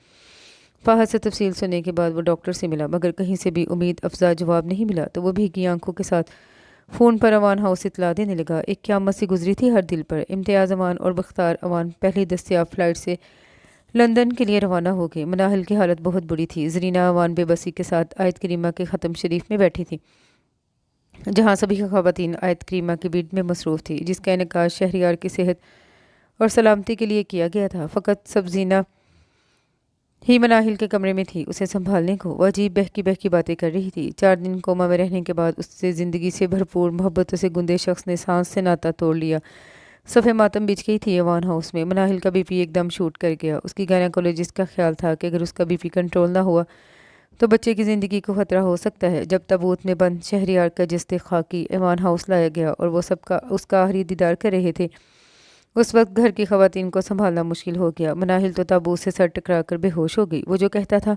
Speaker 1: فہد سے تفصیل سننے کے بعد وہ ڈاکٹر سے ملا، مگر کہیں سے بھی امید افزا جواب نہیں ملا، تو وہ بھیگی آنکھوں کے ساتھ فون پر عوان ہاؤس اطلاع دینے لگا۔ ایک قیامت سی گزری تھی ہر دل پر۔ امتیاز عوان اور بختار عوان پہلی دستیاب فلائٹ سے لندن کے لیے روانہ ہو گئے۔ مناہل کی حالت بہت بری تھی۔ زرینا عوان بے بسی کے ساتھ آیت کریمہ کے ختم شریف میں بیٹھی تھی، جہاں سبھی خواتین آیت کریمہ کے بیڑ میں مصروف تھی، جس کا انعکاس شہریار کی صحت اور سلامتی کے لیے کیا گیا تھا۔ فقط سبزینہ ہی مناہل کے کمرے میں تھی، اسے سنبھالنے کو۔ وہ عجیب بہکی باتیں کر رہی تھی۔ 4 دن کوما میں رہنے کے بعد اس سے زندگی سے بھرپور محبتوں سے گندے شخص نے سانس سے ناتا توڑ لیا۔ صفحہ ماتم بچ گئی تھی ایوان ہاؤس میں۔ مناہل کا بی پی ایک دم شوٹ کر گیا۔ اس کی گائنیکولوجسٹ کا خیال تھا کہ اگر اس کا بی پی کنٹرول نہ ہوا تو بچے کی زندگی کو خطرہ ہو سکتا ہے۔ جب تابوت میں بند شہریار کا جسد خاکی ایوان ہاؤس لایا گیا اور وہ سب کا اس کا آخری دیدار کر رہے تھے، اس وقت گھر کی خواتین کو سنبھالنا مشکل ہو گیا۔ مناہل تو تابوت سے سر ٹکرا کر بے ہوش ہو گئی۔ وہ جو کہتا تھا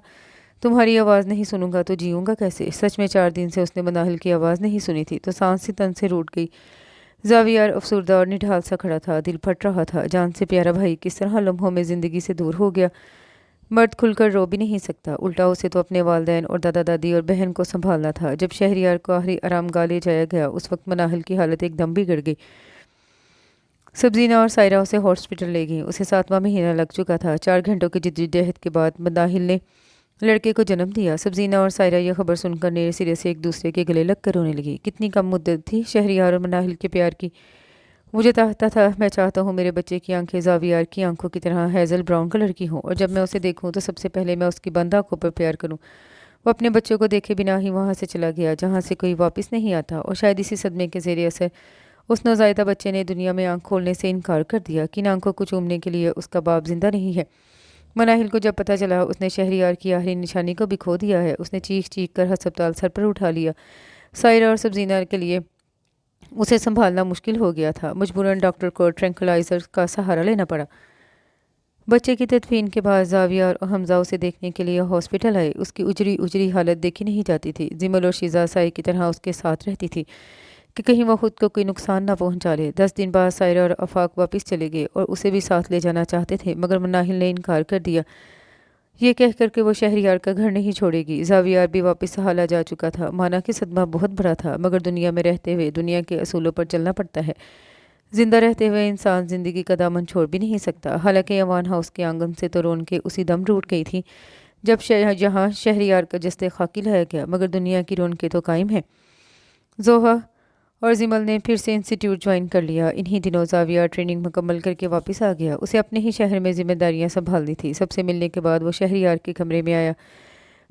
Speaker 1: تمہاری آواز نہیں سنوں گا تو جیوں گا کیسے؟ سچ میں 4 دن سے اس نے مناہل کی آواز نہیں سنی تھی، تو سانس سی تن سے روٹ گئی۔ زاویار افسردہ اور نڈھال سا کھڑا تھا، دل پھٹ رہا تھا۔ جان سے پیارا بھائی کس طرح لمحوں میں زندگی سے دور ہو گیا۔ مرد کھل کر رو بھی نہیں سکتا، الٹا اسے تو اپنے والدین اور دادا دادی اور بہن کو سنبھالنا تھا۔ جب شہریار کو آخری آرام گاہ لے جایا گیا اس وقت مناہل کی حالت ایک دم بگڑ گئی۔ سبزینہ اور سائرہ اسے ہاسپٹل لے گئیں۔ اسے 7واں مہینہ لگ چکا تھا۔ 4 گھنٹوں کی جدوجہد کے بعد مناہل نے لڑکے کو جنم دیا۔ سبزینہ اور سائرہ یہ خبر سن کر نئے سرے سے ایک دوسرے کے گلے لگ کر رونے لگی۔ کتنی کم مدت تھی شہریار اور مناہل کے پیار کی۔ مجھے چاہتا تھا میں چاہتا ہوں میرے بچے کی آنکھیں زاویار کی آنکھوں کی طرح ہیزل براؤن کلر کی ہوں، اور جب میں اسے دیکھوں تو سب سے پہلے میں اس کی بند آنکھوں پر پیار کروں۔ وہ اپنے بچوں کو دیکھے بنا ہی وہاں سے چلا گیا جہاں سے کوئی واپس نہیں آتا، اور شاید اسی صدمے کے زیر اثر اس نوزائیدہ بچے نے دنیا میں آنکھ کھولنے سے انکار کر دیا۔ کن آنکھوں کو چومنے کے لیے اس کا باپ زندہ نہیں ہے۔ مناہل کو جب پتہ چلا اس نے شہریار کی آخری نشانی کو بھی کھو دیا ہے، اس نے چیخ چیخ کر ہسپتال سر پر اٹھا لیا۔ سائرہ اور سبزینہ کے لیے اسے سنبھالنا مشکل ہو گیا تھا۔ مجبوراً ڈاکٹر کو ٹرینکلائزر کا سہارا لینا پڑا۔ بچے کی تدفین کے بعد زاویار اور حمزہ اسے دیکھنے کے لیے ہاسپٹل آئے۔ اس کی اجڑی اجڑی حالت دیکھی نہیں جاتی تھی۔ زمل اور شیزہ سائے کی طرح اس کے ساتھ رہتی تھی کہ کہیں وہ خود کو کوئی نقصان نہ پہنچا لے۔ 10 دن بعد سائرہ اور آفاق واپس چلے گئے اور اسے بھی ساتھ لے جانا چاہتے تھے، مگر مناہل نے انکار کر دیا، یہ کہہ کر کہ وہ شہریار کا گھر نہیں چھوڑے گی۔ زاویار بھی واپس حالہ جا چکا تھا۔ مانا کہ صدمہ بہت بڑا تھا، مگر دنیا میں رہتے ہوئے دنیا کے اصولوں پر چلنا پڑتا ہے۔ زندہ رہتے ہوئے انسان زندگی کا دامن چھوڑ بھی نہیں سکتا۔ حالانکہ ایوان ہاؤس کے آنگن سے تو رونقیں اسی دم روٹ گئی تھی جب جہاں شہریار کا جسد خاکی لایا گیا، مگر دنیا کی رونقیں تو قائم ہیں۔ زوہا اور زمل نے پھر سے انسٹیٹیوٹ جوائن کر لیا۔ انہی دنوں زاویار ٹریننگ مکمل کر کے واپس آ گیا۔ اسے اپنے ہی شہر میں ذمہ داریاں سنبھالنی تھی۔ سب سے ملنے کے بعد وہ شہریار کے کمرے میں آیا۔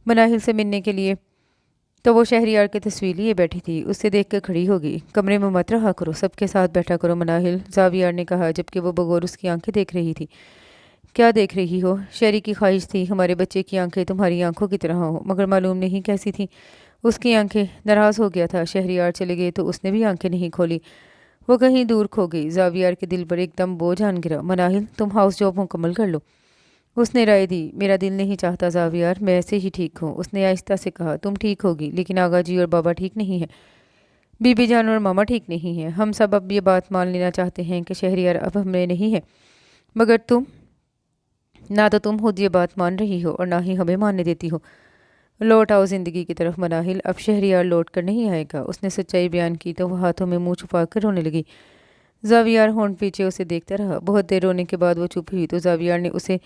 Speaker 1: مناہل سے ملنے کے لیے تو وہ شہریار کی تصویر لیے بیٹھی تھی۔ اسے دیکھ کر کھڑی ہو گئی۔ کمرے میں مت رہا کرو، سب کے ساتھ بیٹھا کرو مناہل، زاویار نے کہا جبکہ وہ بغور اس کی آنکھیں دیکھ رہی تھی۔ کیا دیکھ رہی ہو؟ شہری کی خواہش تھی ہمارے بچے کی آنکھیں تمہاری آنکھوں کی طرح ہوں، مگر معلوم نہیں کیسی تھی اس کی آنکھیں۔ ناراض ہو گیا تھا۔ شہریار چلے گئے تو اس نے بھی آنکھیں نہیں کھولی، وہ کہیں دور کھو گئی۔ زاویار کے دل پر ایک دم بوجھ آن گرا۔ مناہل تم ہاؤس جاب مکمل کر لو، اس نے رائے دی۔ میرا دل نہیں چاہتا زاویار، میں ایسے ہی ٹھیک ہوں، اس نے آہستہ سے کہا۔ تم ٹھیک ہوگی، لیکن آغا جی اور بابا ٹھیک نہیں ہیں، بی بی جان اور ماما ٹھیک نہیں ہیں۔ ہم سب اب یہ بات مان لینا چاہتے ہیں کہ شہریار اب ہم میں نہیں ہے، مگر نہ تو تم خود یہ بات مان رہی ہو اور نہ ہی ہمیں ماننے دیتی ہو۔ لوٹ آؤ زندگی کی طرف مناہل، اب شہریار لوٹ کر نہیں آئے گا۔ اس نے سچائی بیان کی تو وہ ہاتھوں میں منہ چھپا کر رونے لگی۔ زاویار ہونٹ پیچھے اسے دیکھتا رہا۔ بہت دیر رونے کے بعد وہ چپ ہوئی تو زاویار نے اسے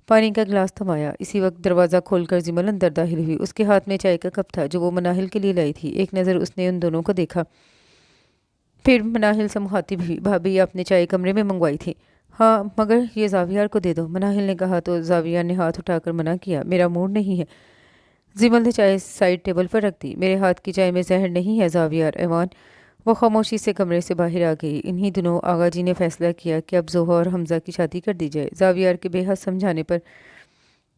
Speaker 1: پانی کا گلاس تھمایا۔ اسی وقت دروازہ کھول کر زمل اندر داخل ہوئی۔ اس کے ہاتھ میں چائے کا کپ تھا جو وہ مناہل کے لیے لائی تھی۔ ایک نظر اس نے ان دونوں کو دیکھا، پھر مناہل سے مخاطب ہوئی، بھابھی آپ نے چائے کمرے میں منگوائی تھی؟ ہاں، مگر یہ زاویار کو دے دو، مناہل نے کہا تو زاویار نے ہاتھ اٹھا کر منع کیا، میرا موڈ نہیں ہے۔ زمل نے چائے سائڈ ٹیبل پر رکھ دی۔ میرے ہاتھ کی چائے میں زہر نہیں ہے زاویار ایوان۔ وہ خاموشی سے کمرے سے باہر آ گئی۔ انہی دنوں آغا جی نے فیصلہ کیا کہ اب زوہا اور حمزہ کی شادی کر دی جائے۔ زاویار کے بے حد سمجھانے پر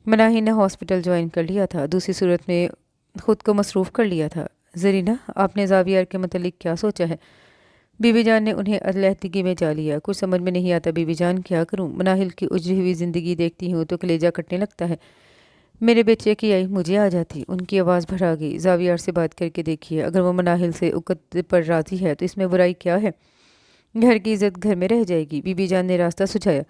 Speaker 1: مناہل نے ہاسپٹل جوائن کر لیا تھا، دوسری صورت میں خود کو مصروف کر لیا تھا۔ زرینہ، آپ نے زاویار کے متعلق کیا سوچا ہے؟ بی بی جان نے انہیں علیحدگی میں جا لیا۔ کچھ سمجھ میں نہیں آتا بی بی جان، کیا کروں؟ مناہل کی اجڑی ہوئی زندگی دیکھتی ہوں تو کلیجہ کٹنے لگتا ہے۔ میرے بچے کی آئی مجھے آ جاتی۔ ان کی آواز بھر آ گئی۔ زاویار سے بات کر کے دیکھیے، اگر وہ مناہل سے عقد پر راضی ہے تو اس میں برائی کیا ہے؟ گھر کی عزت گھر میں رہ جائے گی، بی بی جان نے راستہ سجھایا۔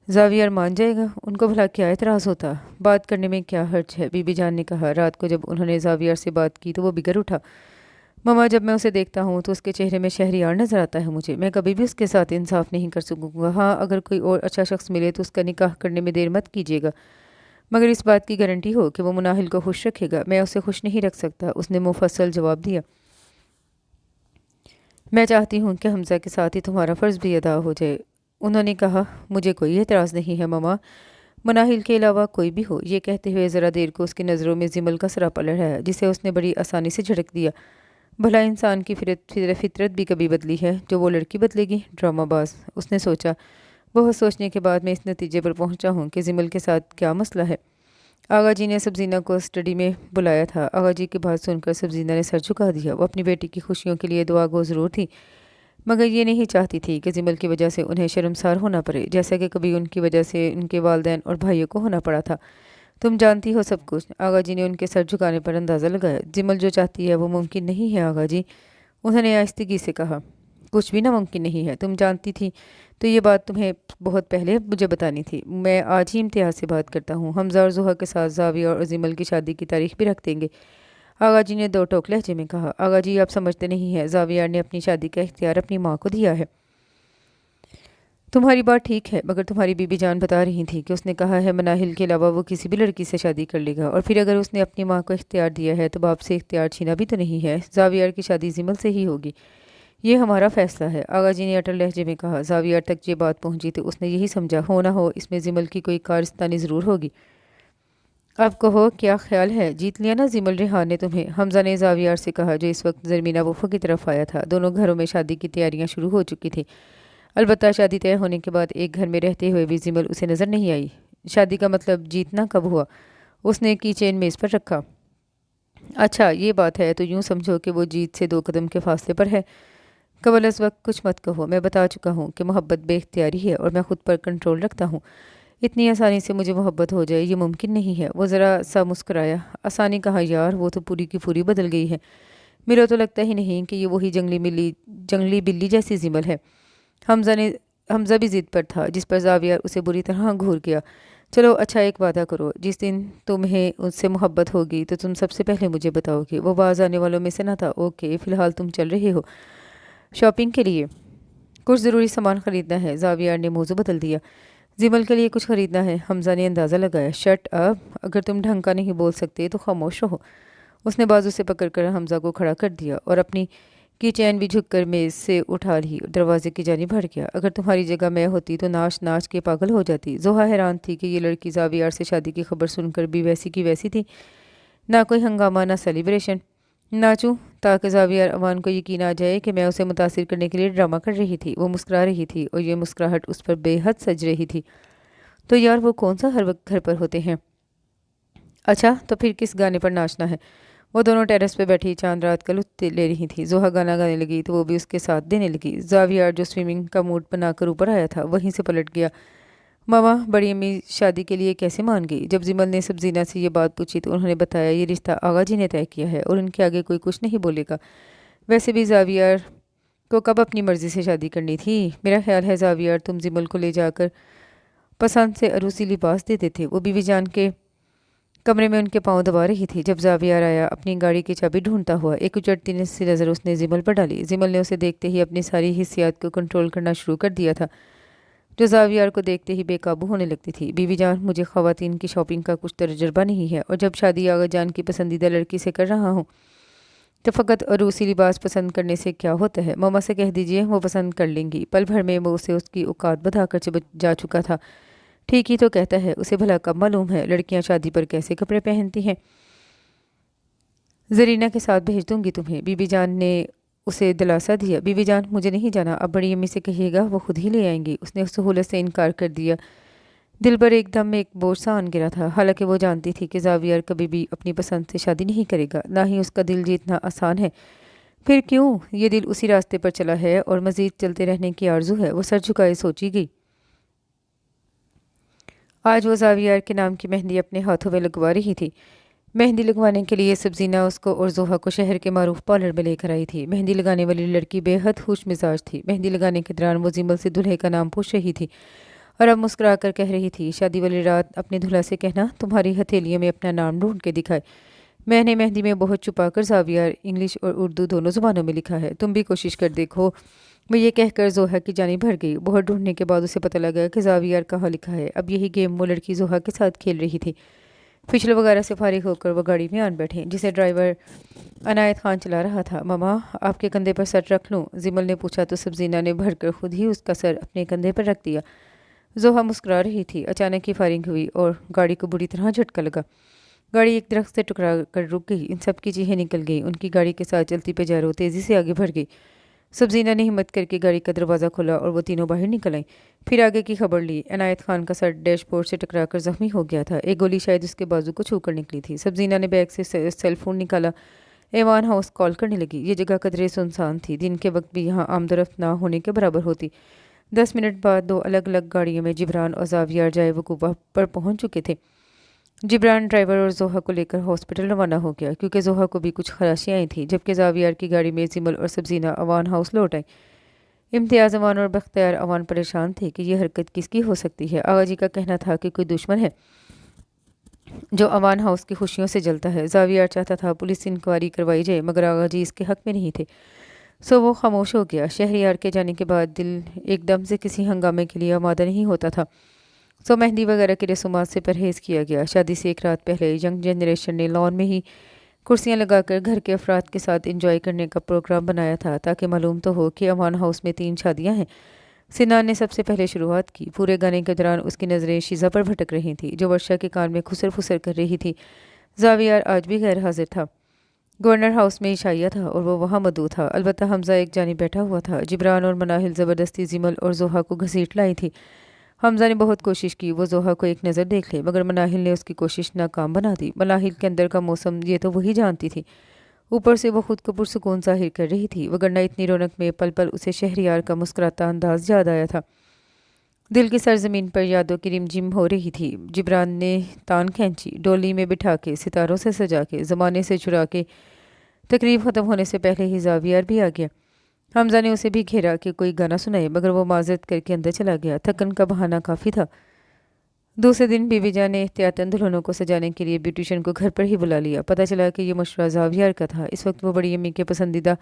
Speaker 1: زاویار مان جائے گا، ان کو بھلا کیا اعتراض ہوتا؟ بات کرنے میں کیا حرج ہے، بی بی جان نے کہا۔ رات کو جب انہوں نے زاویار سے بات کی تو وہ بگڑ اٹھا۔ ماما، جب میں اسے دیکھتا ہوں تو اس کے چہرے میں شہریار نظر آتا ہے مجھے۔ میں کبھی بھی اس کے ساتھ انصاف نہیں کر سکوں گا۔ ہاں، اگر کوئی اور اچھا شخص ملے تو اس کا نکاح کرنے میں دیر مت کیجیے گا، مگر اس بات کی گارنٹی ہو کہ وہ مناہل کو خوش رکھے گا۔ میں اسے خوش نہیں رکھ سکتا، اس نے مفصل جواب دیا۔ میں چاہتی ہوں کہ حمزہ کے ساتھ ہی تمہارا فرض بھی ادا ہو جائے۔ انہوں نے کہا، مجھے کوئی اعتراض نہیں ہے ماما، مناہل کے علاوہ کوئی بھی ہو۔ یہ کہتے ہوئے ذرا دیر کو اس کی نظروں میں زمل کا سراپا لہرایا جسے اس نے بڑی آسانی سے جھڑک دیا۔ بھلا انسان کی فطرت بھی کبھی بدلی ہے جو وہ لڑکی بدلے گی؟ ڈرامہ باز، اس نے سوچا۔ بہت سوچنے کے بعد میں اس نتیجے پر پہنچا ہوں کہ زمل کے ساتھ کیا مسئلہ ہے۔ آغا جی نے سبزینہ کو اسٹڈی میں بلایا تھا۔ آغا جی کی بات سن کر سبزینہ نے سر جھکا دیا۔ وہ اپنی بیٹی کی خوشیوں کے لیے دعا گو ضرور تھی، مگر یہ نہیں چاہتی تھی کہ زمل کی وجہ سے انہیں شرمسار ہونا پڑے، جیسا کہ کبھی ان کی وجہ سے ان کے والدین اور بھائیوں کو ہونا پڑا تھا۔ تم جانتی ہو سب کچھ۔ آغا جی نے ان کے سر جھکانے پر اندازہ لگایا۔ زمل جو چاہتی ہے وہ ممکن نہیں ہے آغا جی، انہوں نے آہستگی سے کہا۔ کچھ بھی ناممکن نہیں ہے۔ تم جانتی تھی تو یہ بات تمہیں بہت پہلے مجھے بتانی تھی۔ میں آج ہی امتیاز سے بات کرتا ہوں۔ حمزہ اور زحا کے ساتھ زاویہ اور زمل کی شادی کی تاریخ بھی رکھ دیں گے، آغا جی نے دو ٹوک لہجے میں کہا۔ آغا جی آپ سمجھتے نہیں ہیں، زاویہ نے اپنی شادی کا اختیار اپنی ماں کو دیا ہے۔ تمہاری بات ٹھیک ہے، مگر تمہاری بی بی جان بتا رہی تھی کہ اس نے کہا ہے مناہل کے علاوہ وہ کسی بھی لڑکی سے شادی کر لے گا، اور پھر اگر اس نے اپنی ماں کو اختیار دیا ہے تو باپ سے اختیار چھینا بھی تو نہیں ہے۔ زاویہ کی شادی زمل سے ہی ہوگی، یہ ہمارا فیصلہ ہے، آغا جی نے اٹل لہجے میں کہا۔ زاویہ تک یہ بات پہنچی تو اس نے یہی سمجھا ہو نہ ہو اس میں زمل کی کوئی کارستانی ضرور ہوگی۔ اب کہو کیا خیال ہے، جیت لیا نا زمل ریحان نے تمہیں؟ حمزہ نے زاویہ سے کہا جو اس وقت زرمینہ وفا کی طرف آیا تھا۔ دونوں گھروں میں شادی کی تیاریاں شروع ہو چکی تھیں، البتہ شادی طے ہونے کے بعد ایک گھر میں رہتے ہوئے بھی زمل اسے نظر نہیں آئی۔ شادی کا مطلب جیتنا کب ہوا؟ اس نے کی چین میز پر رکھا۔ اچھا یہ بات ہے تو یوں سمجھو کہ وہ جیت سے 2 قدم کے فاصلے پر ہے۔ قبل از وقت کچھ مت کہو، میں بتا چکا ہوں کہ محبت بے اختیاری ہے اور میں خود پر کنٹرول رکھتا ہوں۔ اتنی آسانی سے مجھے محبت ہو جائے یہ ممکن نہیں ہے۔ وہ ذرا سا مسکرایا۔ آسانی کہا یار، وہ تو پوری کی پوری بدل گئی ہے۔ میرا تو لگتا ہی نہیں کہ یہ وہی جنگلی بلی جیسی زمل ہے۔ حمزہ بھی ضد پر تھا، جس پر زاویہ اسے بری طرح گھور گیا۔ چلو اچھا ایک وعدہ کرو، جس دن تمہیں اس سے محبت ہوگی تو تم سب سے پہلے مجھے بتاؤ گے۔ وہ باز آنے والوں میں سے نہ تھا۔ اوکے، فی الحال تم چل رہے ہو شاپنگ کے لیے؟ کچھ ضروری سامان خریدنا ہے۔ زاویہ نے موضوع بدل دیا۔ زمل کے لیے کچھ خریدنا ہے؟ حمزہ نے اندازہ لگایا۔ شٹ اپ، اگر تم ڈھنگ کا نہیں بول سکتے تو خاموش رہو۔ اس نے بازو سے پکڑ کر حمزہ کو کھڑا کر دیا اور اپنی کی چین بھی جھک کر میز سے اٹھا لی، دروازے کی جانب بڑھ گیا۔ اگر تمہاری جگہ میں ہوتی تو ناچ ناچ کے پاگل ہو جاتی۔ زحا حیران تھی کہ یہ لڑکی زاویہ سے شادی کی خبر سن کر بھی ویسی کی ویسی تھی، نہ کوئی ہنگامہ نہ سیلیبریشن۔ ناچوں تاکہ زاویہ امان کو یقین آ جائے کہ میں اسے متاثر کرنے کے لیے ڈرامہ کر رہی تھی۔ وہ مسکرا رہی تھی اور یہ مسکراہٹ اس پر بے حد سج رہی تھی۔ تو یار وہ کون سا ہر وقت گھر پر ہوتے ہیں؟ اچھا تو پھر کس گانے پر ناچنا ہے؟ وہ دونوں ٹیرس پہ بیٹھی چاند رات کا لطف لے رہی تھی۔ زحا گانا گانے لگی تو وہ بھی اس کے ساتھ دینے لگی۔ زاویہ جو سوئمنگ کا موڈ بنا کر اوپر آیا تھا وہیں سے پلٹ گیا۔ ماما، بڑی امی شادی کے لیے کیسے مان گئی؟ جب زمل نے سبزینہ سے یہ بات پوچھی تو انہوں نے بتایا یہ رشتہ آغا جی نے طے کیا ہے اور ان کے آگے کوئی کچھ نہیں بولے گا۔ ویسے بھی زاویہ کو کب اپنی مرضی سے شادی کرنی تھی؟ میرا خیال ہے زاویہ تم زمل کو لے جا کر پسند سے عروسی لباس دے دیتے۔ وہ بیوی جان کے کمرے میں ان کے پاؤں دبا رہی تھی جب زاویہ آیا، اپنی گاڑی کی چابی ڈھونڈتا ہوا۔ ایک اچٹتی سی نظر اس نے زمل پر ڈالی۔ زمل نے اسے دیکھتے ہی اپنی ساری حسیات کو کنٹرول کرنا شروع کر دیا تھا، جو زاویہ کو دیکھتے ہی بے قابو ہونے لگتی تھی۔ بیوی جان، مجھے خواتین کی شاپنگ کا کچھ تجربہ نہیں ہے، اور جب شادی آغا جان کی پسندیدہ لڑکی سے کر رہا ہوں تو فقط عروسی لباس پسند کرنے سے کیا ہوتا ہے؟ ماما سے کہہ دیجئے، وہ پسند کر لیں گی۔ پل بھر میں وہ اسے اس کی اوقات بتا کر جا چکا تھا۔ ٹھیک ہی تو کہتا ہے، اسے بھلا کب معلوم ہے لڑکیاں شادی پر کیسے کپڑے پہنتی ہیں؟ زرینہ کے ساتھ بھیج دوں گی تمہیں، بی بی جان نے اسے دلاسا دیا۔ بی بی جان، مجھے نہیں جانا، اب بڑی امی سے کہیے گا وہ خود ہی لے آئیں گی۔ اس نے سہولت سے انکار کر دیا۔ دل پر ایک دم ایک بوجھ سا آن گرا تھا، حالانکہ وہ جانتی تھی کہ زاویہ کبھی بھی اپنی پسند سے شادی نہیں کرے گا، نہ ہی اس کا دل جیتنا آسان ہے۔ پھر کیوں؟ یہ دل اسی راستے پر چلا ہے اور مزید چلتے رہنے کی آرزو ہے۔ وہ سر جھکائے سوچی گئی۔ آج وہ زاویہ کے نام کی مہندی اپنے ہاتھوں میں لگوا رہی تھی۔ مہندی لگوانے کے لیے سبزینہ اس کو اور زحا کو شہر کے معروف پارلر میں لے کر آئی تھی۔ مہندی لگانے والی لڑکی بے حد خوش مزاج تھی۔ مہندی لگانے کے دوران وہ زمل سے دلہے کا نام پوچھ رہی تھی اور اب مسکرا کر کہہ رہی تھی، شادی والی رات اپنے دلہا سے کہنا تمہاری ہتھیلیوں میں اپنا نام ڈھونڈ کے دکھائے۔ میں نے مہندی میں بہت چھپا کر زاویہ انگلش اور اردو دونوں زبانوں میں لکھا ہے، تم بھی کوشش کر دیکھو۔ وہ یہ کہہ کر زحا کی جانب بڑھ گئی۔ بہت ڈھونڈنے کے بعد اسے پتہ لگا کہ زاویہ کہاں لکھا ہے۔ اب یہی گیم وہ لڑکی زحا کے ساتھ کھیل رہی تھی۔ فشل وغیرہ سے فارغ ہو کر وہ گاڑی میں آن بیٹھے، جسے ڈرائیور عنایت خان چلا رہا تھا۔ ماما، آپ کے کندھے پر سر رکھ لوں؟ زمل نے پوچھا تو سبزینہ نے بڑھ کر خود ہی اس کا سر اپنے کندھے پر رکھ دیا۔ زحا مسکرا رہی تھی۔ اچانک ہی فائرنگ ہوئی اور گاڑی کو بری طرح جھٹکا لگا۔ گاڑی ایک درخت سے ٹکرا کر رک گئی۔ ان سب کی چیخیں نکل گئی۔ ان کی گاڑی کے ساتھ چلتی پیجارو تیزی سے آگے بڑھ گئی۔ سبزینہ نے ہمت کر کے گاڑی کا دروازہ کھولا اور وہ تینوں باہر نکل آئیں۔ پھر آگے کی خبر لی۔ عنایت خان کا سر ڈیش بورڈ سے ٹکرا کر زخمی ہو گیا تھا۔ ایک گولی شاید اس کے بازو کو چھو کر نکلی تھی۔ سبزینہ نے بیگ سے سیل فون نکالا۔ ایوان ہاؤس کال کرنے لگی۔ یہ جگہ قدرے سنسان تھی۔ دن کے وقت بھی یہاں آمد و رفت نہ ہونے کے برابر ہوتی۔ 10 منٹ بعد 2 الگ الگ گاڑیوں میں جبران اور زاویار جائے وقوع پر پہنچ چکے تھے۔ جبران ڈرائیور اور زوہا کو لے کر ہاسپٹل روانہ ہو گیا، کیونکہ زوہا کو بھی کچھ خراشیاں آئی تھیں، جبکہ زاویار کی گاڑی میں زمل اور سبزینہ ایوان ہاؤس لوٹ آئیں۔ امتیاز ایوان اور بختیار ایوان پریشان تھے کہ یہ حرکت کس کی ہو سکتی ہے۔ آغا جی کا کہنا تھا کہ کوئی دشمن ہے جو ایوان ہاؤس کی خوشیوں سے جلتا ہے۔ زاویار چاہتا تھا پولیس انکوائری کروائی جائے، مگر آغا جی اس کے حق میں نہیں تھے، سو وہ خاموش ہو گیا۔ شہریار کے جانے کے بعد دل ایک دم سے کسی ہنگامے کے لیے آمادہ نہیں ہوتا تھا، سو مہندی وغیرہ کی رسومات سے پرہیز کیا گیا۔ شادی سے ایک رات پہلے ینگ جنریشن نے لان میں ہی کرسیاں لگا کر گھر کے افراد کے ساتھ انجوائے کرنے کا پروگرام بنایا تھا، تاکہ معلوم تو ہو کہ ایوان ہاؤس میں 3 شادیاں ہیں۔ سنان نے سب سے پہلے شروعات کی۔ پورے گانے کے دوران اس کی نظریں شیزا پر بھٹک رہی تھیں، جو ورشا کے کان میں خسر پھسر کر رہی تھی۔ زاویار آج بھی غیر حاضر تھا۔ گورنر ہاؤس میں عشائیہ تھا اور وہ وہاں مدعو تھا۔ البتہ حمزہ ایک جانب بیٹھا ہوا تھا۔ جبران اور مناہل زبردستی زمل اور زوہا کو گھسیٹ لائی تھی۔ حمزہ نے بہت کوشش کی وہ زوہا کو ایک نظر دیکھ لے، مگر مناہل نے اس کی کوشش ناکام بنا دی۔ مناہل کے اندر کا موسم یہ تو وہی جانتی تھی، اوپر سے وہ خود کو پرسکون ظاہر کر رہی تھی، وگرنہ اتنی رونق میں پل پل اسے شہریار کا مسکراتا انداز یاد آیا تھا۔ دل کی سرزمین پر یادوں کی رم جم ہو رہی تھی۔ جبران نے تان کھینچی، ڈولی میں بٹھا کے، ستاروں سے سجا کے، زمانے سے چرا کے۔ تقریب ختم ہونے سے پہلے ہی زاویار بھی آ گیا۔ حمزہ نے اسے بھی گھیرا کہ کوئی گانا سنائے، مگر وہ معذرت کر کے اندر چلا گیا۔ تھکن کا بہانہ کافی تھا۔ دوسرے دن بیوی جان نے احتیاطاً دلہنوں کو سجانے کے لیے بیوٹیشن کو گھر پر ہی بلا لیا۔ پتہ چلا کہ یہ مشورہ زاویار کا تھا۔ اس وقت وہ بڑی امی کے پسندیدہ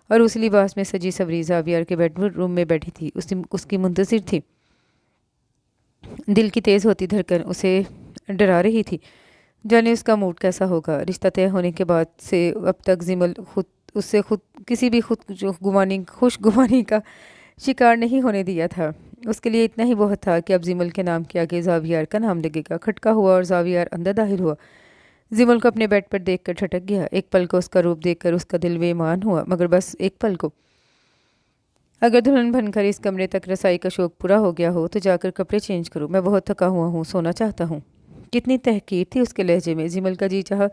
Speaker 1: اور اس لباس میں سجی سوری زاویار کے بیڈ روم میں بیٹھی تھی، اس کی منتظر تھی۔ دل کی تیز ہوتی دھڑکن اسے ڈرا رہی تھی، جانے اس کا موڈ کیسا ہوگا۔ رشتہ طے ہونے کے بعد سے اب تک زمل اس سے کسی بھی خوش گمانی کا شکار نہیں ہونے دیا تھا۔ اس کے لیے اتنا ہی بہت تھا کہ اب زمل کے نام کے آگے زاویار کا نام لگے گا۔ کھٹکا ہوا اور زاویار اندر داخل ہوا۔ زمل کو اپنے بیڈ پر دیکھ کر ٹھٹک گیا۔ ایک پل کو اس کا روپ دیکھ کر اس کا دل بے ایمان ہوا، مگر بس ایک پل کو۔ اگر دلہن بن کر اس کمرے تک رسائی کا شوق پورا ہو گیا ہو تو جا کر کپڑے چینج کرو، میں بہت تھکا ہوا ہوں، سونا چاہتا ہوں۔ کتنی تحقیر تھی اس کے لہجے میں۔ زمل کا جی چاہا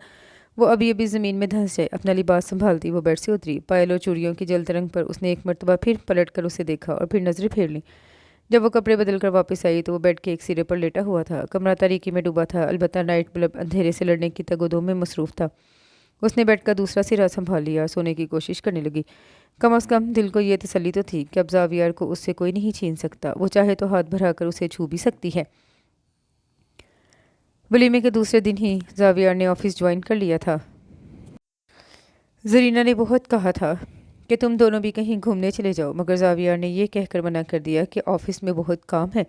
Speaker 1: وہ ابھی زمین میں دھنس جائے۔ اپنا لباس سنبھالتی وہ بیڈ سے اتری۔ پائل اور چوڑیوں کی جل ترنگ پر اس نے ایک مرتبہ پھر پلٹ کر اسے دیکھا اور پھر نظریں پھیر لیں۔ جب وہ کپڑے بدل کر واپس آئی تو وہ بیڈ کے ایک سرے پر لیٹا ہوا تھا۔ کمرہ تاریکی میں ڈوبا تھا، البتہ نائٹ بلب اندھیرے سے لڑنے کی تگ و دو میں مصروف تھا۔ اس نے بیڈ کا دوسرا سرا سنبھال لیا اور سونے کی کوشش کرنے لگی۔ کم از کم دل کو یہ تسلی تو تھی کہ اب زاویار کو اس سے کوئی نہیں چھین سکتا، وہ چاہے تو ہاتھ بھرا کر اسے چھو بھی سکتی ہے۔ ولیمے کے دوسرے دن ہی زاویار نے آفس جوائن کر لیا تھا۔ زرینہ نے بہت کہا تھا کہ تم دونوں بھی کہیں گھومنے چلے جاؤ، مگر زاویار نے یہ کہہ کر منع کر دیا کہ آفس میں بہت کام ہے۔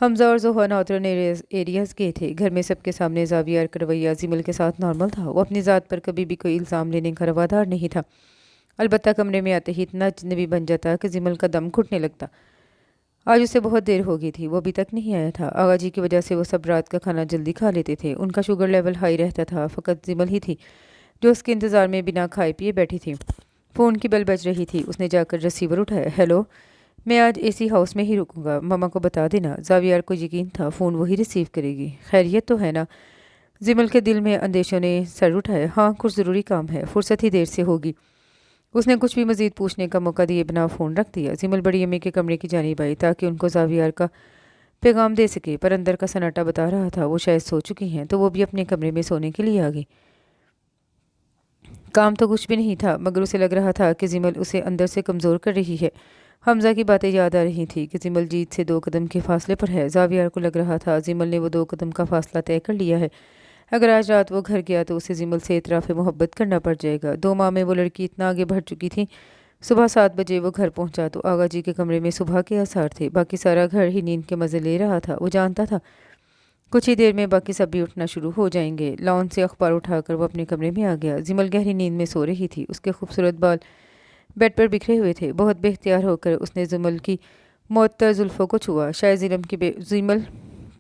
Speaker 1: حمزہ اور زوہا نارتھرن ایریاز گئے تھے۔ گھر میں سب کے سامنے زاویار کا رویہ زمل کے ساتھ نارمل تھا۔ وہ اپنی ذات پر کبھی بھی کوئی الزام لینے کا روادار نہیں تھا، البتہ کمرے میں آتے ہی اتنا اجنبی بن جاتا کہ زمل کا دم گھٹنے لگتا۔ آج اسے بہت دیر ہو گئی تھی، وہ ابھی تک نہیں آیا تھا۔ آغا جی کی وجہ سے وہ سب رات کا کھانا جلدی کھا لیتے تھے۔ ان کا شوگر لیول ہائی رہتا تھا، فقط زمل ہی تھی جو اس کے انتظار میں بنا کھائے پیے بیٹھی تھی۔ فون کی بیل بج رہی تھی۔ اس نے جا کر ریسیور اٹھایا۔ ہیلو، میں آج اے سی ہاؤس میں ہی رکوں گا، ماما کو بتا دینا۔ زاویار کو یقین تھا فون وہی ریسیو کرے گی۔ خیریت تو ہے نا؟ زمل کے دل میں اندیشوں نے سر اٹھایا۔ ہاں، کچھ ضروری کام ہے، فرصت ہی دیر سے ہوگی۔ اس نے کچھ بھی مزید پوچھنے کا موقع دیے بنا فون رکھ دیا۔ زمل بڑی امی کے کمرے کی جانب آئی تاکہ ان کو زاویار کا پیغام دے سکے، پر اندر کا سناٹا بتا رہا تھا وہ شاید سو چکی ہیں، تو وہ بھی اپنے کمرے میں سونے کے لیے آ گئی۔ کام تو کچھ بھی نہیں تھا، مگر اسے لگ رہا تھا کہ زمل اسے اندر سے کمزور کر رہی ہے۔ حمزہ کی باتیں یاد آ رہی تھی کہ زمل جیت سے 2 قدم کے فاصلے پر ہے۔ زاویار کو لگ رہا تھا زمل نے وہ 2 قدم کا فاصلہ طے کر لیا ہے۔ اگر آج رات وہ گھر گیا تو اسے زمل سے اعتراف محبت کرنا پڑ جائے گا۔ 2 ماہ میں وہ لڑکی اتنا آگے بڑھ چکی تھی۔ صبح 7 بجے وہ گھر پہنچا تو آغا جی کے کمرے میں صبح کے آثار تھے۔ باقی سارا گھر ہی نیند کے مزے لے رہا تھا۔ وہ جانتا تھا کچھ ہی دیر میں باقی سب بھی اٹھنا شروع ہو جائیں گے۔ لان سے اخبار اٹھا کر وہ اپنے کمرے میں آ گیا۔ زمل گہری نیند میں سو رہی تھی۔ اس کے خوبصورت بال بیڈ پر بکھرے ہوئے تھے۔ بہت بے اختیار ہو کر اس نے زمل کی معطر زلفوں کو چھوا۔ شاید زمل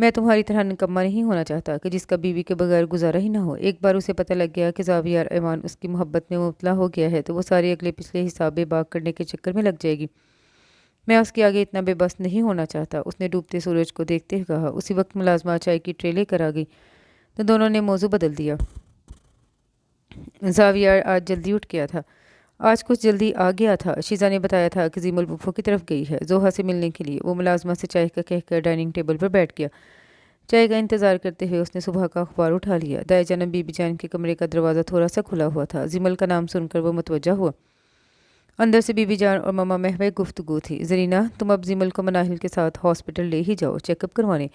Speaker 1: میں تمہاری طرح نکما نہیں ہونا چاہتا کہ جس کا بیوی کے بغیر گزارا ہی نہ ہو۔ ایک بار اسے پتہ لگ گیا کہ زاویہ ایوان اس کی محبت میں مبتلا ہو گیا ہے تو وہ سارے اگلے پچھلے حساب بے باک کرنے کے چکر میں لگ جائے گی۔ میں اس کے آگے اتنا بے بس نہیں ہونا چاہتا، اس نے ڈوبتے سورج کو دیکھتے ہوئے کہا۔ اسی وقت ملازمہ چائے کی ٹرے لے کر آ گئی تو دونوں نے موضوع بدل دیا۔ زاویہ آج جلدی اٹھ گیا تھا، آج کچھ جلدی آ گیا تھا۔ شیزا نے بتایا تھا کہ زیمل پھوپھو کی طرف گئی ہے زوہا سے ملنے کے لیے۔ وہ ملازمہ سے چائے کا کہہ کر ڈائننگ ٹیبل پر بیٹھ گیا۔ چائے کا انتظار کرتے ہوئے اس نے صبح کا اخبار اٹھا لیا۔ دائیں جانب بی بی جان کے کمرے کا دروازہ تھوڑا سا کھلا ہوا تھا۔ زیمل کا نام سن کر وہ متوجہ ہوا۔ اندر سے بی بی جان اور ماما محو گفتگو تھی۔ زرینہ، تم اب زیمل کو مناہل کے ساتھ ہاسپٹل لے ہی جاؤ چیک اپ کروانے۔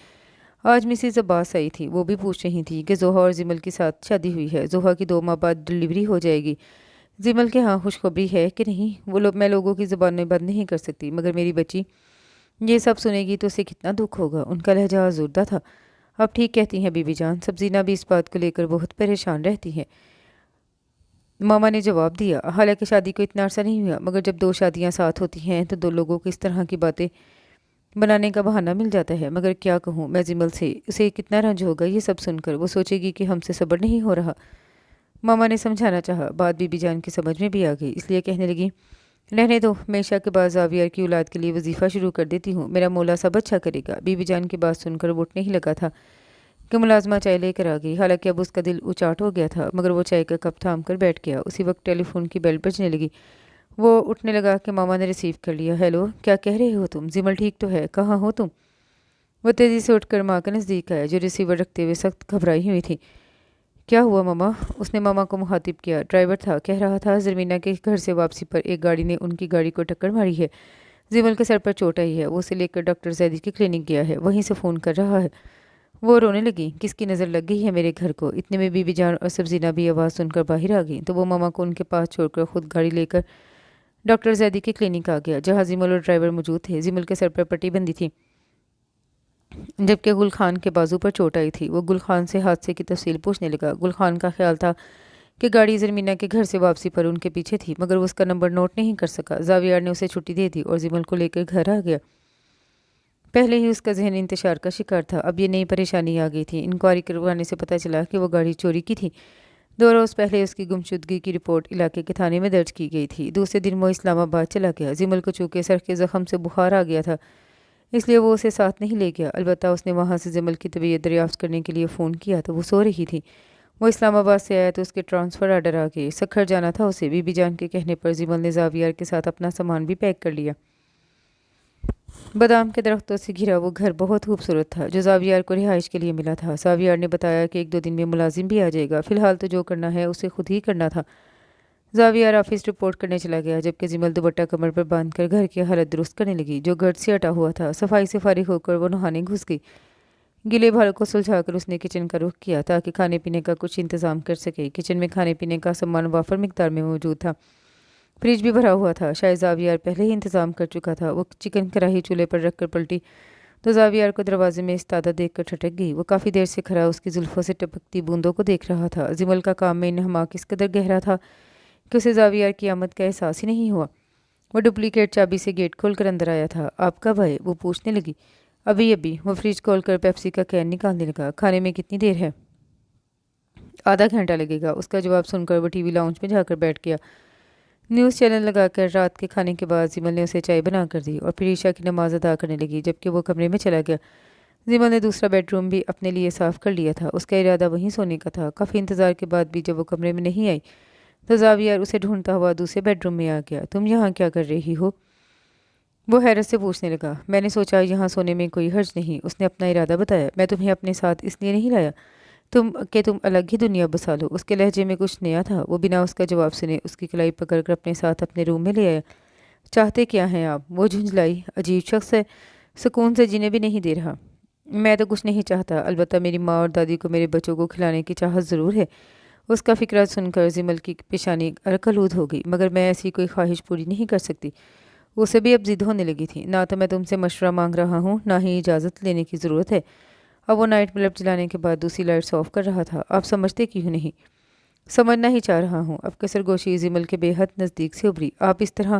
Speaker 1: آج مسز عباس آئی تھی، وہ بھی پوچھ رہی تھی کہ زوہا اور زیمل کے ساتھ شادی ہوئی ہے۔ زوہا کی 2 ماہ بعد ڈلیوری ہو جائے گی۔ زیمل کے ہاں خوشخبری ہے کہ نہیں، میں لوگوں کی زبان میں بند نہیں کر سکتی، مگر میری بچی یہ سب سنے گی تو اسے کتنا دکھ ہوگا۔ ان کا لہجہ آزردہ تھا۔ اب ٹھیک کہتی ہیں بی بی جان، سبزینہ بھی اس بات کو لے کر بہت پریشان رہتی ہے، ماما نے جواب دیا۔ حالانکہ شادی کو اتنا عرصہ نہیں ہوا، مگر جب 2 شادیاں ساتھ ہوتی ہیں تو 2 لوگوں کو اس طرح کی باتیں بنانے کا بہانہ مل جاتا ہے۔ مگر کیا کہوں میں زیمل سے، اسے کتنا رنج ہوگا یہ سب سن کر۔ وہ سوچے گی کہ ہم سے صبر نہیں ہو رہا۔ ماما نے سمجھانا چاہا، بات بی بی جان کی سمجھ میں بھی آ گئی، اس لیے کہنے لگی، رہنے دو، میں عشاء کے بعد زاویہ کی اولاد کے لیے وظیفہ شروع کر دیتی ہوں، میرا مولا سب اچھا کرے گا۔ بی بی جان کی بات سن کر وہ اٹھنے ہی لگا تھا کہ ملازمہ چائے لے کر آ گئی۔ حالانکہ اب اس کا دل اچاٹ ہو گیا تھا، مگر وہ چائے کا کپ تھام کر بیٹھ گیا۔ اسی وقت ٹیلی فون کی بیل بجنے لگی۔ وہ اٹھنے لگا کہ ماما نے ریسیو کر لیا۔ ہیلو، کیا کہہ رہے ہو تم؟ زیمل ٹھیک تو ہے؟ کہاں ہو تم؟ وہ تیزی سے اٹھ کر ماں کے نزدیک آیا جو ریسیور رکھتے ہوئے سخت گھبرائی ہوئی تھی۔ کیا ہوا ماما؟ اس نے ماما کو مخاطب کیا۔ ڈرائیور تھا، کہہ رہا تھا زرمینہ کے گھر سے واپسی پر ایک گاڑی نے ان کی گاڑی کو ٹکر ماری ہے۔ زیمل کے سر پر چوٹ آئی ہے، وہ اسے لے کر ڈاکٹر زیدی کی کلینک گیا ہے، وہیں سے فون کر رہا ہے۔ وہ رونے لگی۔ کس کی نظر لگ گئی ہے میرے گھر کو؟ اتنے میں بی بی جان اور سبزینہ بھی آواز سن کر باہر آ گئیں تو وہ ماما کو ان کے پاس چھوڑ کر خود گاڑی لے کر ڈاکٹر زیدی کی کلینک آ گیا، جہاں زیمل اور ڈرائیور موجود تھے۔ زیمل کے سر پر پٹی بندھی تھی جبکہ گل خان کے بازو پر چوٹ آئی تھی۔ وہ گل خان سے حادثے کی تفصیل پوچھنے لگا۔ گل خان کا خیال تھا کہ گاڑی زرمینہ کے گھر سے واپسی پر ان کے پیچھے تھی، مگر وہ اس کا نمبر نوٹ نہیں کر سکا۔ زاویہ نے اسے چھٹی دے دی اور زیمل کو لے کر گھر آ گیا۔ پہلے ہی اس کا ذہن انتشار کا شکار تھا، اب یہ نئی پریشانی آ گئی تھی۔ انکوائری کروانے سے پتہ چلا کہ وہ گاڑی چوری کی تھی۔ 2 روز پہلے اس کی گمشدگی کی رپورٹ علاقے کے تھانے میں درج کی گئی تھی۔ دوسرے دن وہ اسلام آباد چلا گیا۔ زیمل کو چونکہ سر کے زخم سے بخار آ گیا تھا، اس لیے وہ اسے ساتھ نہیں لے گیا۔ البتہ اس نے وہاں سے زیمل کی طبیعت دریافت کرنے کے لیے فون کیا تو وہ سو رہی تھی۔ وہ اسلام آباد سے آیا تو اس کے ٹرانسفر آرڈر آ گئے۔ سکھر جانا تھا اسے۔ بی بی جان کے کہنے پر زیمل نے زاویہ کے ساتھ اپنا سامان بھی پیک کر لیا۔ بادام کے درختوں سے گھرا وہ گھر بہت خوبصورت تھا جو زاویہ کو رہائش کے لیے ملا تھا۔ زاویہ نے بتایا کہ 1-2 دن میں ملازم بھی آ جائے گا، فی الحال تو جو کرنا ہے اسے خود ہی کرنا تھا۔ زاویہ آفس رپورٹ کرنے چلا گیا، جبکہ زیمل دوپٹہ کمر پر باندھ کر گھر کی حالت درست کرنے لگی جو گرد سے اٹا ہوا تھا۔ صفائی سے فارغ ہو کر وہ نہانے گھس گئی۔ گیلے بالوں کو سلجھا کر اس نے کچن کا رخ کیا تاکہ کھانے پینے کا کچھ انتظام کر سکے۔ کچن میں کھانے پینے کا سامان وافر مقدار میں موجود تھا، فریج بھی بھرا ہوا تھا، شاید زاویہ پہلے ہی انتظام کر چکا تھا۔ وہ چکن کڑاہی چولہے پر رکھ کر پلٹی تو زاویہ کو دروازے میں استادہ دیکھ کر ٹھٹک گئی۔ وہ کافی دیر سے کھڑا اس کی زلفوں سے ٹپکتی بوندوں کو دیکھ رہا تھا۔ زیمل کا کام میں انہماک اس قدر گہرا تھا کہ اسے زاویہ کی آمد کا احساس ہی نہیں ہوا۔ وہ ڈپلیکیٹ چابی سے گیٹ کھول کر اندر آیا تھا۔ آپ کب آئے؟ وہ پوچھنے لگی۔ ابھی۔ وہ فریج کھول کر پیپسی کا کین نکالنے لگا۔ کھانے میں کتنی دیر ہے؟ آدھا گھنٹہ لگے گا، اس کا جواب سن کر وہ ٹی وی لاؤنج میں جا کر بیٹھ گیا۔ نیوز چینل لگا کر رات کے کھانے کے بعد زیمل نے اسے چائے بنا کر دی اور پھر عشاء کی نماز ادا کرنے لگی جبکہ وہ کمرے میں چلا گیا۔ زیمل نے دوسرا بیڈ روم بھی اپنے لیے صاف کر لیا تھا، اس کا ارادہ وہیں سونے کا تھا۔ کافی انتظار کے بعد بھی جب وہ کمرے میں نہیں آئی تو زاویہ اسے ڈھونڈتا ہوا دوسرے بیڈ روم میں آ گیا۔ تم یہاں کیا کر رہی ہو؟ وہ حیرت سے پوچھنے لگا۔ میں نے سوچا یہاں سونے میں کوئی حرج نہیں، اس نے اپنا ارادہ بتایا۔ میں تمہیں اپنے ساتھ اس لیے نہیں لایا تم الگ ہی دنیا بسا لو۔ اس کے لہجے میں کچھ نیا تھا۔ وہ بنا اس کا جواب سنے اس کی کلائی پکڑ کر اپنے ساتھ اپنے روم میں لے آیا۔ چاہتے کیا ہیں آپ؟ وہ جھنجھلائی۔ عجیب شخص ہے، سکون سے جینے بھی نہیں دے رہا۔ میں تو کچھ نہیں چاہتا، البتہ میری ماں اور دادی کو میرے بچوں کو کھلانے کی چاہت ضرور ہے۔ اس کا فکرہ سن کر زیمل کی پیشانی ارکالود ہو گئی، مگر میں ایسی کوئی خواہش پوری نہیں کر سکتی۔ اسے بھی اب ضد ہونے لگی تھی۔ نہ تو میں تم سے مشورہ مانگ رہا ہوں، نہ ہی اجازت لینے کی ضرورت ہے۔ اب وہ نائٹ بلب جلانے کے بعد دوسری لائٹس آف کر رہا تھا۔ آپ سمجھتے کیوں نہیں؟ سمجھنا ہی چاہ رہا ہوں۔ اب کسر گوشی زیمل کے بے حد نزدیک سے ابھری۔ آپ اس طرح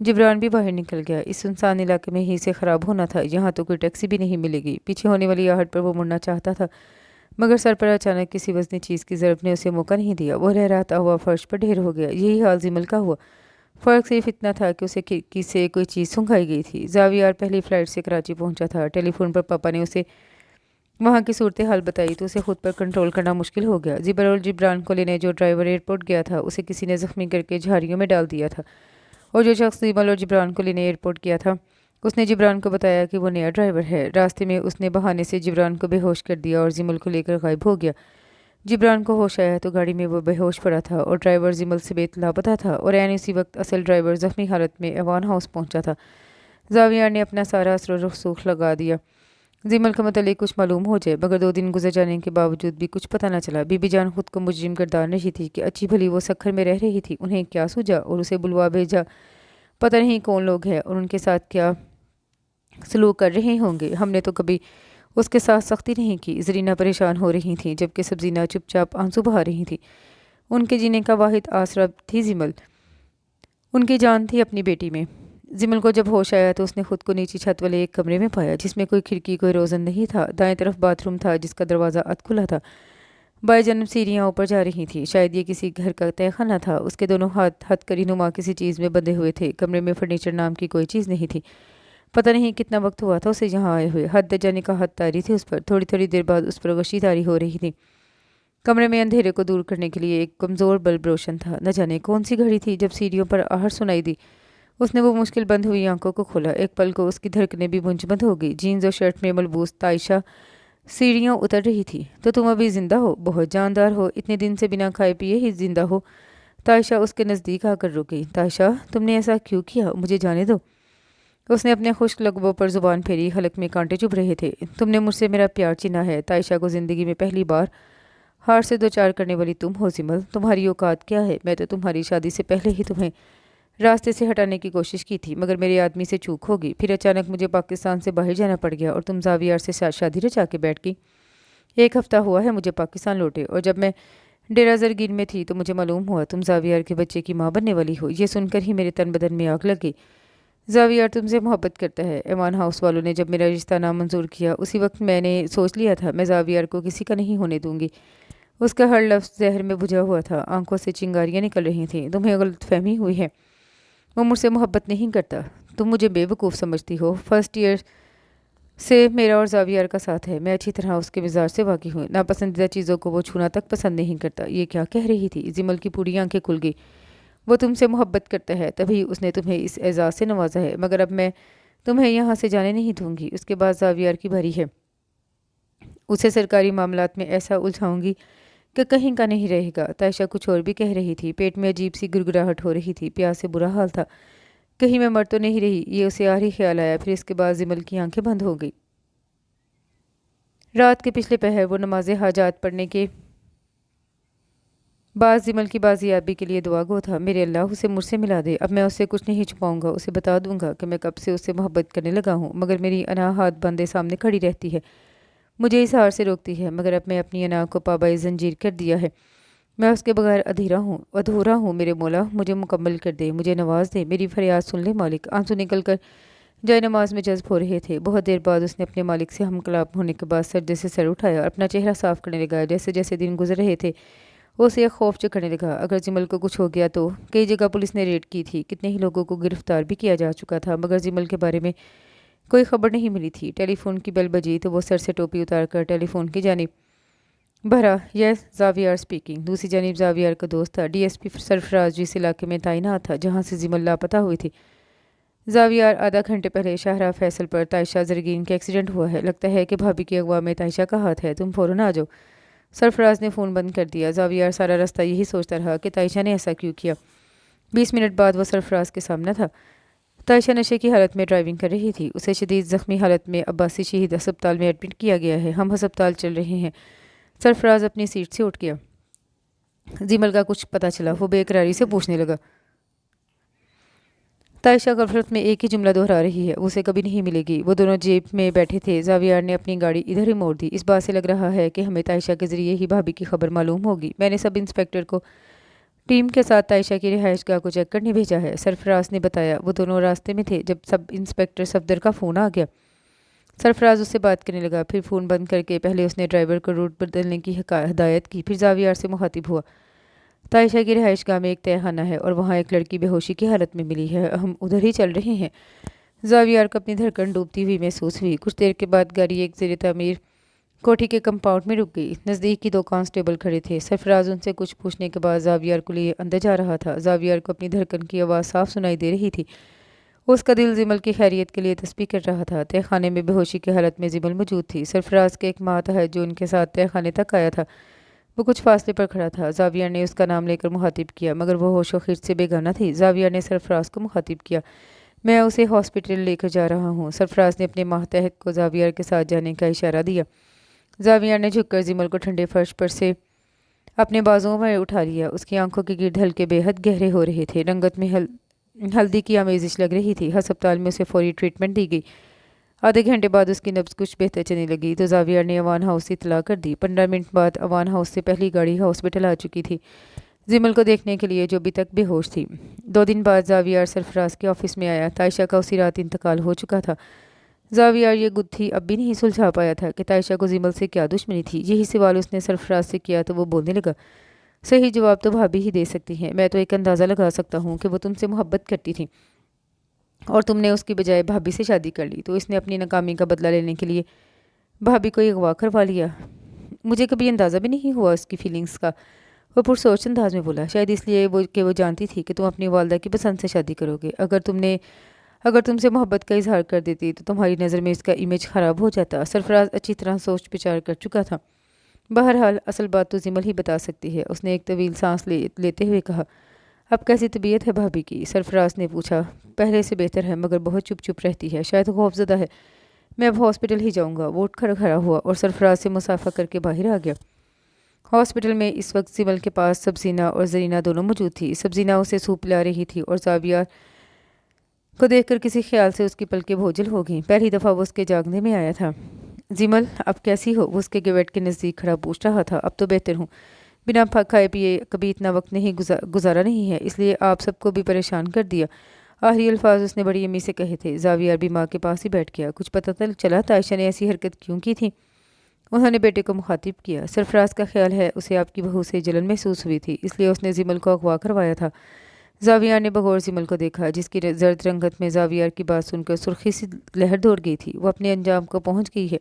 Speaker 1: جبران بھی باہر نکل گیا۔ اس سنسان علاقے میں ہی سے خراب ہونا تھا، یہاں تو کوئی ٹیکسی بھی نہیں ملے گی۔ پیچھے ہونے والی آہٹ پر وہ مڑنا چاہتا تھا، مگر سر پر اچانک کسی وزنی چیز کی ضرب نے اسے موقع نہیں دیا۔ وہ لہراتا ہوا فرش پر ڈھیر ہو گیا۔ یہی حال زمل کا ہوا۔ فرق صرف اتنا تھا کہ اسے کھڑکی سے کوئی چیز سنگھائی گئی تھی۔ زاویار پہلی فلائٹ سے کراچی پہنچا تھا۔ ٹیلی فون پر پاپا نے اسے وہاں کی صورتحال بتائی تو اسے خود پر کنٹرول کرنا مشکل ہو گیا۔ زبر اور جبران کو لینے جو ڈرائیور ایئرپورٹ گیا تھا اسے کسی نے زخمی کر کے جھاڑیوں میں ڈال دیا تھا، اور جو شخص زبر اور جبران کو لینے ایئرپورٹ گیا تھا اس نے جبران کو بتایا کہ وہ نیا ڈرائیور ہے۔ راستے میں اس نے بہانے سے جبران کو بے ہوش کر دیا اور زمل کو لے کر غائب ہو گیا۔ جبران کو ہوش آیا تو گاڑی میں وہ بے ہوش پڑا تھا اور ڈرائیور زمل سمیت لاپتہ تھا، اور یعنی اسی وقت اصل ڈرائیور زخمی حالت میں ایوان ہاؤس پہنچا تھا۔ زاویار نے اپنا سارا اثر و رسوخ لگا دیا زمل کے متعلق کچھ معلوم ہو جائے، مگر 2 دن گزر جانے کے باوجود بھی کچھ پتہ نہ چلا۔ بی بی جان خود کو مجرم گردان رہی تھی کہ اچھی بھلی وہ سکھر میں رہ رہی تھی، انہیں کیا سوجا اور اسے بلوا بھیجا۔ پتہ نہیں کون لوگ ہیں اور ان کے ساتھ کیا سلوک کر رہے ہوں گے۔ ہم نے تو کبھی اس کے ساتھ سختی نہیں کی۔ زرینہ پریشان ہو رہی تھیں جبکہ سبزینہ چپ چاپ آنسو بہا رہی تھی۔ ان کے جینے کا واحد آسرا تھی زمل، ان کی جان تھی اپنی بیٹی میں۔ زمل کو جب ہوش آیا تو اس نے خود کو نیچی چھت والے ایک کمرے میں پایا جس میں کوئی کھڑکی کوئی روزن نہیں تھا۔ دائیں طرف باتھ روم تھا جس کا دروازہ اد کھلا تھا۔ بائیں جانب سیڑھیاں اوپر جا رہی تھیں، شاید یہ کسی گھر کا تہہ خانہ تھا۔ اس کے دونوں ہاتھ ہتھ کری نما کسی چیز میں بندھے ہوئے تھے۔ کمرے میں فرنیچر نام کی کوئی چیز نہیں تھی۔ پتہ نہیں کتنا وقت ہوا تھا اسے یہاں آئے ہوئے۔ حد درجہ نکاحت طاری تھی اس پر۔ تھوڑی تھوڑی دیر بعد اس پر غشی طاری ہو رہی تھی۔ کمرے میں اندھیرے کو دور کرنے کے لیے ایک کمزور بلب روشن تھا۔ نہ جانے کون سی گھڑی تھی جب سیڑھیوں پر آہٹ سنائی دی۔ اس نے وہ مشکل بند ہوئی آنکھوں کو کھولا۔ ایک پل کو اس کی دھڑکنیں بھی منجمد بند ہو گئی۔ جینز اور شرٹ میں ملبوس تائشہ سیڑھیوں اتر رہی تھی۔ تو تم ابھی زندہ ہو، بہت جاندار ہو، اتنے دن سے بنا کھائے پیے ہی زندہ ہو۔ تائشہ اس کے نزدیک آ کر رک گئی۔ تائشہ تم نے ایسا کیوں کیا؟ مجھے جانے دو۔ اس نے اپنے خشک لبوں پر زبان پھیری، حلق میں کانٹے چبھ رہے تھے۔ تم نے مجھ سے میرا پیار چنا ہے۔ تائشہ کو زندگی میں پہلی بار ہار سے دوچار کرنے والی تم ہو زمل۔ تمہاری اوقات کیا ہے؟ میں تو تمہاری شادی سے پہلے ہی تمہیں راستے سے ہٹانے کی کوشش کی تھی، مگر میرے آدمی سے چوک ہو گئی۔ پھر اچانک مجھے پاکستان سے باہر جانا پڑ گیا اور تم زاویار سے شادی رچا کے بیٹھ گئی۔ 1 ہفتہ ہوا ہے مجھے پاکستان لوٹے، اور جب میں ڈیرہ زرگین میں تھی تو مجھے معلوم ہوا تم زاویار کے بچے کی ماں بننے والی ہو۔ یہ سن کر ہی میرے تن بدن میں آگ لگ گئی۔ زاویار تم سے محبت کرتا ہے۔ ایوان ہاؤس والوں نے جب میرا رشتہ نامنظور کیا اسی وقت میں نے سوچ لیا تھا میں زاویار کو کسی کا نہیں ہونے دوں گی۔ اس کا ہر لفظ زہر میں بجھا ہوا تھا، آنکھوں سے چنگاریاں نکل رہی تھیں۔ تمہیں غلط فہمی ہوئی ہے، وہ مجھ سے محبت نہیں کرتا۔ تم مجھے بے وقوف سمجھتی ہو۔ فرسٹ ایئر سے میرا اور زاویار کا ساتھ ہے، میں اچھی طرح اس کے مزاج سے واقف ہوں۔ ناپسندیدہ چیزوں کو وہ چھونا تک پسند نہیں کرتا۔ یہ کیا کہہ رہی تھی؟ زمل کی پوری آنکھیں کھل گئی۔ وہ تم سے محبت کرتا ہے، تبھی اس نے تمہیں اس اعزاز سے نوازا ہے، مگر اب میں تمہیں یہاں سے جانے نہیں دوں گی۔ اس کے بعد زاویار کی باری ہے، اسے سرکاری معاملات میں ایسا الجھاؤں گی کہ کہیں کا نہیں رہے گا۔ تائشہ کچھ اور بھی کہہ رہی تھی، پیٹ میں عجیب سی گرگراہٹ ہو رہی تھی، پیاس سے برا حال تھا، کہیں میں مر تو نہیں رہی، یہ اسے آخری خیال آیا۔ پھر اس کے بعد زمل کی آنکھیں بند ہو گئی۔ رات کے پچھلے پہر وہ نماز حاجات پڑھنے کے بعد زمل کی بازیابی کے لیے دعا گو تھا۔ میرے اللہ اسے مجھ سے ملا دے، اب میں اسے کچھ نہیں چھپاؤں گا، اسے بتا دوں گا کہ میں کب سے اس سے محبت کرنے لگا ہوں، مگر میری انا ہاتھ بندے سامنے کھڑی رہتی ہے، مجھے اس ہار سے روکتی ہے، مگر اب میں اپنی انا کو پابائے زنجیر کر دیا ہے، میں اس کے بغیر ادھورا ہوں۔ میرے مولا مجھے مکمل کر دے، مجھے نواز دے، میری فریاد سن لے مالک۔ آنسو نکل کر جائے نماز میں جذب ہو رہے تھے۔ بہت دیر بعد اس نے اپنے مالک سے ہم کلام ہونے کے بعد سجدے سے سر اٹھایا اور اپنا چہرہ صاف کرنے لگا۔ جیسے جیسے دن گزر رہے تھے اسے ایک خوف چکھنے لگا، اگر زمل کو کچھ ہو گیا تو۔ کئی جگہ پولیس نے ریڈ کی تھی، کتنے ہی لوگوں کو گرفتار بھی کیا جا چکا تھا، مگر زمل کے بارے میں کوئی خبر نہیں ملی تھی۔ ٹیلی فون کی بیل بجی تو وہ سر سے ٹوپی اتار کر ٹیلی فون کی جانب بھرا۔ یس زاویار اسپیکنگ۔ دوسری جانب زاویار کا دوست تھا، ڈی ایس پی سرفراز، جس علاقے میں تعینات تھا جہاں سے زمل لاپتہ ہوئی تھی۔ زاویار آدھا گھنٹے پہلے شاہراہ فیصل پر تائشہ زرگین کا ایکسیڈنٹ ہوا ہے، لگتا ہے کہ بھابھی کے اغوا میں تائشہ کا ہاتھ ہے، تم فوراً آ جاؤ۔ سرفراز نے فون بند کر دیا۔ زاویار سارا راستہ یہی سوچتا رہا کہ تائشہ نے ایسا کیوں کیا۔ 20 منٹ بعد وہ سرفراز کے سامنے تھا۔ تائشہ نشے کی حالت میں ڈرائیونگ کر رہی تھی، اسے شدید زخمی حالت میں عباسی شہید ہسپتال میں ایڈمٹ کیا گیا ہے، ہم ہسپتال چل رہے ہیں۔ سرفراز اپنی سیٹ سے اٹھ گیا۔ زمل کا کچھ پتہ چلا؟ وہ بے قراری سے پوچھنے لگا۔ تائشہ غفلت میں ایک ہی جملہ دہرا رہی ہے، وہ اسے کبھی نہیں ملے گی۔ وہ دونوں جیپ میں بیٹھے تھے۔ زاویار نے اپنی گاڑی ادھر ہی موڑ دی۔ اس بات سے لگ رہا ہے کہ ہمیں تائشہ کے ذریعے ہی بھابھی کی خبر معلوم ہوگی۔ میں نے سب انسپکٹر کو ٹیم کے ساتھ عائشہ کی رہائش گاہ کو چیک کرنے بھیجا ہے، سرفراز نے بتایا۔ وہ دونوں راستے میں تھے جب سب انسپکٹر صفدر کا فون آ گیا۔ سرفراز اس سے بات کرنے لگا، پھر فون بند کر کے پہلے اس نے ڈرائیور کو روٹ بدلنے کی ہدایت کی، پھر زاویار سے مخاطب ہوا۔ عائشہ کی رہائش گاہ میں ایک تہہ خانہ ہے اور وہاں ایک لڑکی بے ہوشی کی حالت میں ملی ہے، ہم ادھر ہی چل رہے ہیں۔ زاویار کو اپنی دھڑکن ڈوبتی ہوئی محسوس ہوئی۔ کچھ دیر کے بعد گاڑی ایک زیر تعمیر کوٹھی کے کمپاؤنڈ میں رک گئی۔ نزدیک کی 2 کانسٹیبل کھڑے تھے۔ سرفراز ان سے کچھ پوچھنے کے بعد زاویار کو لیے اندر جا رہا تھا۔ زاویار کو اپنی دھڑکن کی آواز صاف سنائی دے رہی تھی۔ اس کا دل زمل کی خیریت کے لیے تسبیح کر رہا تھا۔ تہہ خانے میں بے ہوشی کی حالت میں زمل موجود تھی۔ سرفراز کے ایک ماتحت جو ان کے ساتھ تہہ خانے تک آیا تھا، وہ کچھ فاصلے پر کھڑا تھا۔ زاویار نے اس کا نام لے کر مخاطب کیا، مگر وہ ہوش و خرد سے بیگانہ تھی۔ زاویار نے سرفراز کو مخاطب کیا، میں اسے ہاسپٹل لے کر جا رہا ہوں۔ سرفراز نے اپنے ماتحت کو زاویار کے ساتھ جانے کا اشارہ دیا۔ زاویار نے جھک کر زمل کو ٹھنڈے فرش پر سے اپنے بازوؤں میں اٹھا لیا۔ اس کی آنکھوں کے گرد ہلکے بے حد گہرے ہو رہے تھے، رنگت میں ہلدی کی آمیزش لگ رہی تھی۔ ہسپتال میں اسے فوری ٹریٹمنٹ دی گئی۔ آدھے گھنٹے بعد اس کی نبض کچھ بہتر چلنے لگی تو زاویار نے اوان ہاؤس سے اطلاع کر دی۔ 15 منٹ بعد اوان ہاؤس سے پہلی گاڑی ہاسپٹل آ چکی تھی، زمل کو دیکھنے کے لیے جو ابھی تک بے ہوش تھی۔ 2 دن بعد زاویار سرفراز کے آفس میں آیا۔ عائشہ کا اسی رات انتقال ہو چکا تھا۔ زاویار یہ گتھی اب بھی نہیں سلجھا پایا تھا کہ عائشہ کو زمل سے کیا دشمنی تھی۔ یہی سوال اس نے سرفراز سے کیا تو وہ بولنے لگا، صحیح جواب تو بھابی ہی دے سکتی ہیں۔ میں تو ایک اندازہ لگا سکتا ہوں کہ وہ تم سے محبت کرتی تھی اور تم نے اس کی بجائے بھابی سے شادی کر لی، تو اس نے اپنی ناکامی کا بدلہ لینے کے لیے بھابی کو اغوا کروا لیا۔ مجھے کبھی اندازہ بھی نہیں ہوا اس کی فیلنگز کا، وہ پرسوچ انداز میں بولا۔ شاید اس لیے کہ وہ جانتی تھی کہ تم اپنی والدہ کی پسند سے شادی کرو گے۔ اگر تم سے محبت کا اظہار کر دیتی تو تمہاری نظر میں اس کا امیج خراب ہو جاتا۔ سرفراز اچھی طرح سوچ بچار کر چکا تھا۔ بہرحال اصل بات تو زمل ہی بتا سکتی ہے، اس نے ایک طویل سانس لیتے ہوئے کہا۔ اب کیسی طبیعت ہے بھابی کی؟ سرفراز نے پوچھا۔ پہلے سے بہتر ہے، مگر بہت چپ چپ رہتی ہے، شاید خوف زدہ ہے۔ میں اب ہاسپٹل ہی جاؤں گا۔ وہ اٹھ کر کھڑا ہوا اور سرفراز سے مصافحہ کر کے باہر آ گیا۔ ہاسپٹل میں اس وقت زمل کے پاس سبزینہ اور زرینہ دونوں موجود تھی۔ سبزینہ اسے سوپ پلا رہی تھی اور زاویار کو دیکھ کر کسی خیال سے اس کی پلکیں بھوجل ہو گئیں۔ پہلی دفعہ وہ اس کے جاگنے میں آیا تھا۔ زمل اب کیسی ہو؟ وہ اس کے بیڈ کے نزدیک کھڑا پوچھ رہا تھا۔ اب تو بہتر ہوں، بنا کھائے پیے کبھی اتنا وقت نہیں گزارا نہیں ہے، اس لیے آپ سب کو بھی پریشان کر دیا۔ آخری الفاظ اس نے بڑی امی سے کہے تھے۔ زاویار بھی ماں کے پاس ہی بیٹھ گیا۔ کچھ پتہ چلا عائشہ نے ایسی حرکت کیوں کی تھی؟ انہوں نے بیٹے کو مخاطب کیا۔ سرفراز کا خیال ہے اسے آپ کی بہو سے جلن محسوس ہوئی تھی، اس لیے اس نے زمل کو اغوا کروایا تھا۔ زاویار نے بغور زمل کو دیکھا، جس کی زرد رنگت میں زاویار کی بات سن کر سرخی سی لہر دوڑ گئی تھی۔ وہ اپنے انجام کو پہنچ گئی ہے،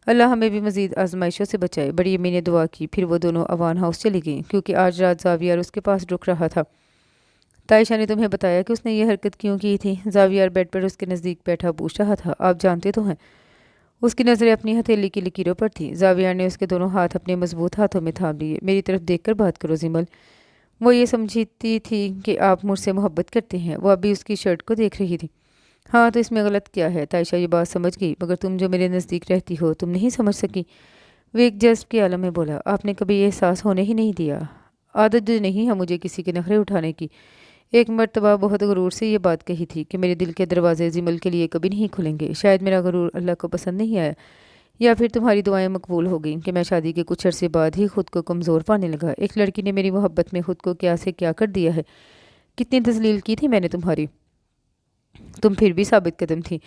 Speaker 1: اللہ ہمیں بھی مزید آزمائشوں سے بچائے۔ بڑی امی نے دعا کی، پھر وہ دونوں اوان ہاؤس چلی گئیں، کیونکہ آج رات زاویار اس کے پاس رک رہا تھا۔ عائشہ نے تمہیں بتایا کہ اس نے یہ حرکت کیوں کی تھی؟ زاویار بیڈ پر اس کے نزدیک بیٹھا پوچھ رہا تھا۔ آپ جانتے تو ہیں۔ اس کی نظریں اپنی ہتھیلی کی لکیروں پر تھیں۔ زاویار نے اس کے دونوں ہاتھ اپنے مضبوط ہاتھوں میں تھام لیے۔ میری طرف دیکھ کر بات کرو زمل۔ وہ یہ سمجھتی تھی کہ آپ مجھ سے محبت کرتے ہیں۔ وہ ابھی اس کی شرٹ کو دیکھ رہی تھی۔ ہاں تو اس میں غلط کیا ہے؟ عائشہ یہ بات سمجھ گئی، مگر تم جو میرے نزدیک رہتی ہو تم نہیں سمجھ سکی۔ وہ ایک جذب کے عالم میں بولا، آپ نے کبھی یہ احساس ہونے ہی نہیں دیا۔ عادت جو نہیں ہے مجھے کسی کے نخرے اٹھانے کی۔ ایک مرتبہ بہت غرور سے یہ بات کہی تھی کہ میرے دل کے دروازے زمل کے لیے کبھی نہیں کھلیں گے۔ شاید میرا غرور اللہ کو پسند نہیں آیا، یا پھر تمہاری دعائیں مقبول ہو گئیں کہ میں شادی کے کچھ عرصے بعد ہی خود کو کمزور پانے لگا۔ ایک لڑکی نے میری محبت میں خود کو کیا سے کیا کر دیا ہے، کتنی تذلیل کی تھی میں نے تمہاری، تم پھر بھی ثابت قدم تھی۔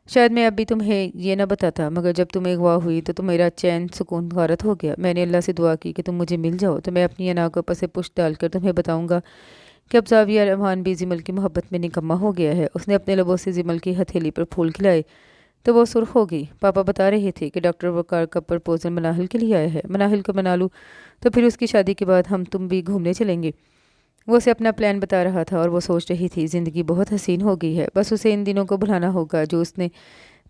Speaker 1: شاید میں اب بھی تمہیں یہ نہ بتاتا، مگر جب تم اغوا ہوئی تو میرا چین سکون غارت ہو گیا۔ میں نے اللہ سے دعا کی کہ تم مجھے مل جاؤ تو میں اپنی انا کو پس پشت ڈال کر تمہیں بتاؤں گا کہ اب زاویار امان بھی زمل کی محبت میں نکما ہو گیا ہے۔ اس نے اپنے لبوں سے زمل کی ہتھیلی پر پھول کھلائے تو وہ سرخ ہو گئی۔ پاپا بتا رہے تھے کہ ڈاکٹر وقار کا پرپوزل مناہل کے لیے آیا ہے۔ مناہل کو منا لوں تو پھر اس کی شادی کے بعد ہم تم بھی گھومنے چلیں گے۔ وہ اسے اپنا پلان بتا رہا تھا اور وہ سوچ رہی تھی زندگی بہت حسین ہو گئی ہے، بس اسے ان دنوں کو بھلانا ہوگا جو اس نے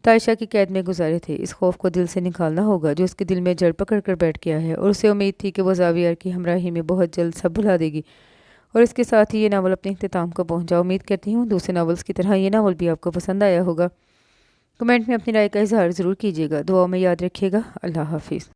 Speaker 1: عائشہ کی قید میں گزارے تھے۔ اس خوف کو دل سے نکالنا ہوگا جو اس کے دل میں جڑ پکڑ کر بیٹھ گیا ہے، اور اسے امید تھی کہ وہ زاویار کی ہمراہی میں بہت جلد سب بھلا دے گی۔ اور اس کے ساتھ ہی یہ ناول اپنے اختتام کو پہنچا۔ امید کرتی ہوں دوسرے ناولز کی طرح یہ ناول بھی آپ کو پسند آیا ہوگا۔ کمنٹ میں اپنی رائے کا اظہار ضرور کیجیے گا۔ دعاؤں میں یاد رکھیے گا۔ اللہ حافظ۔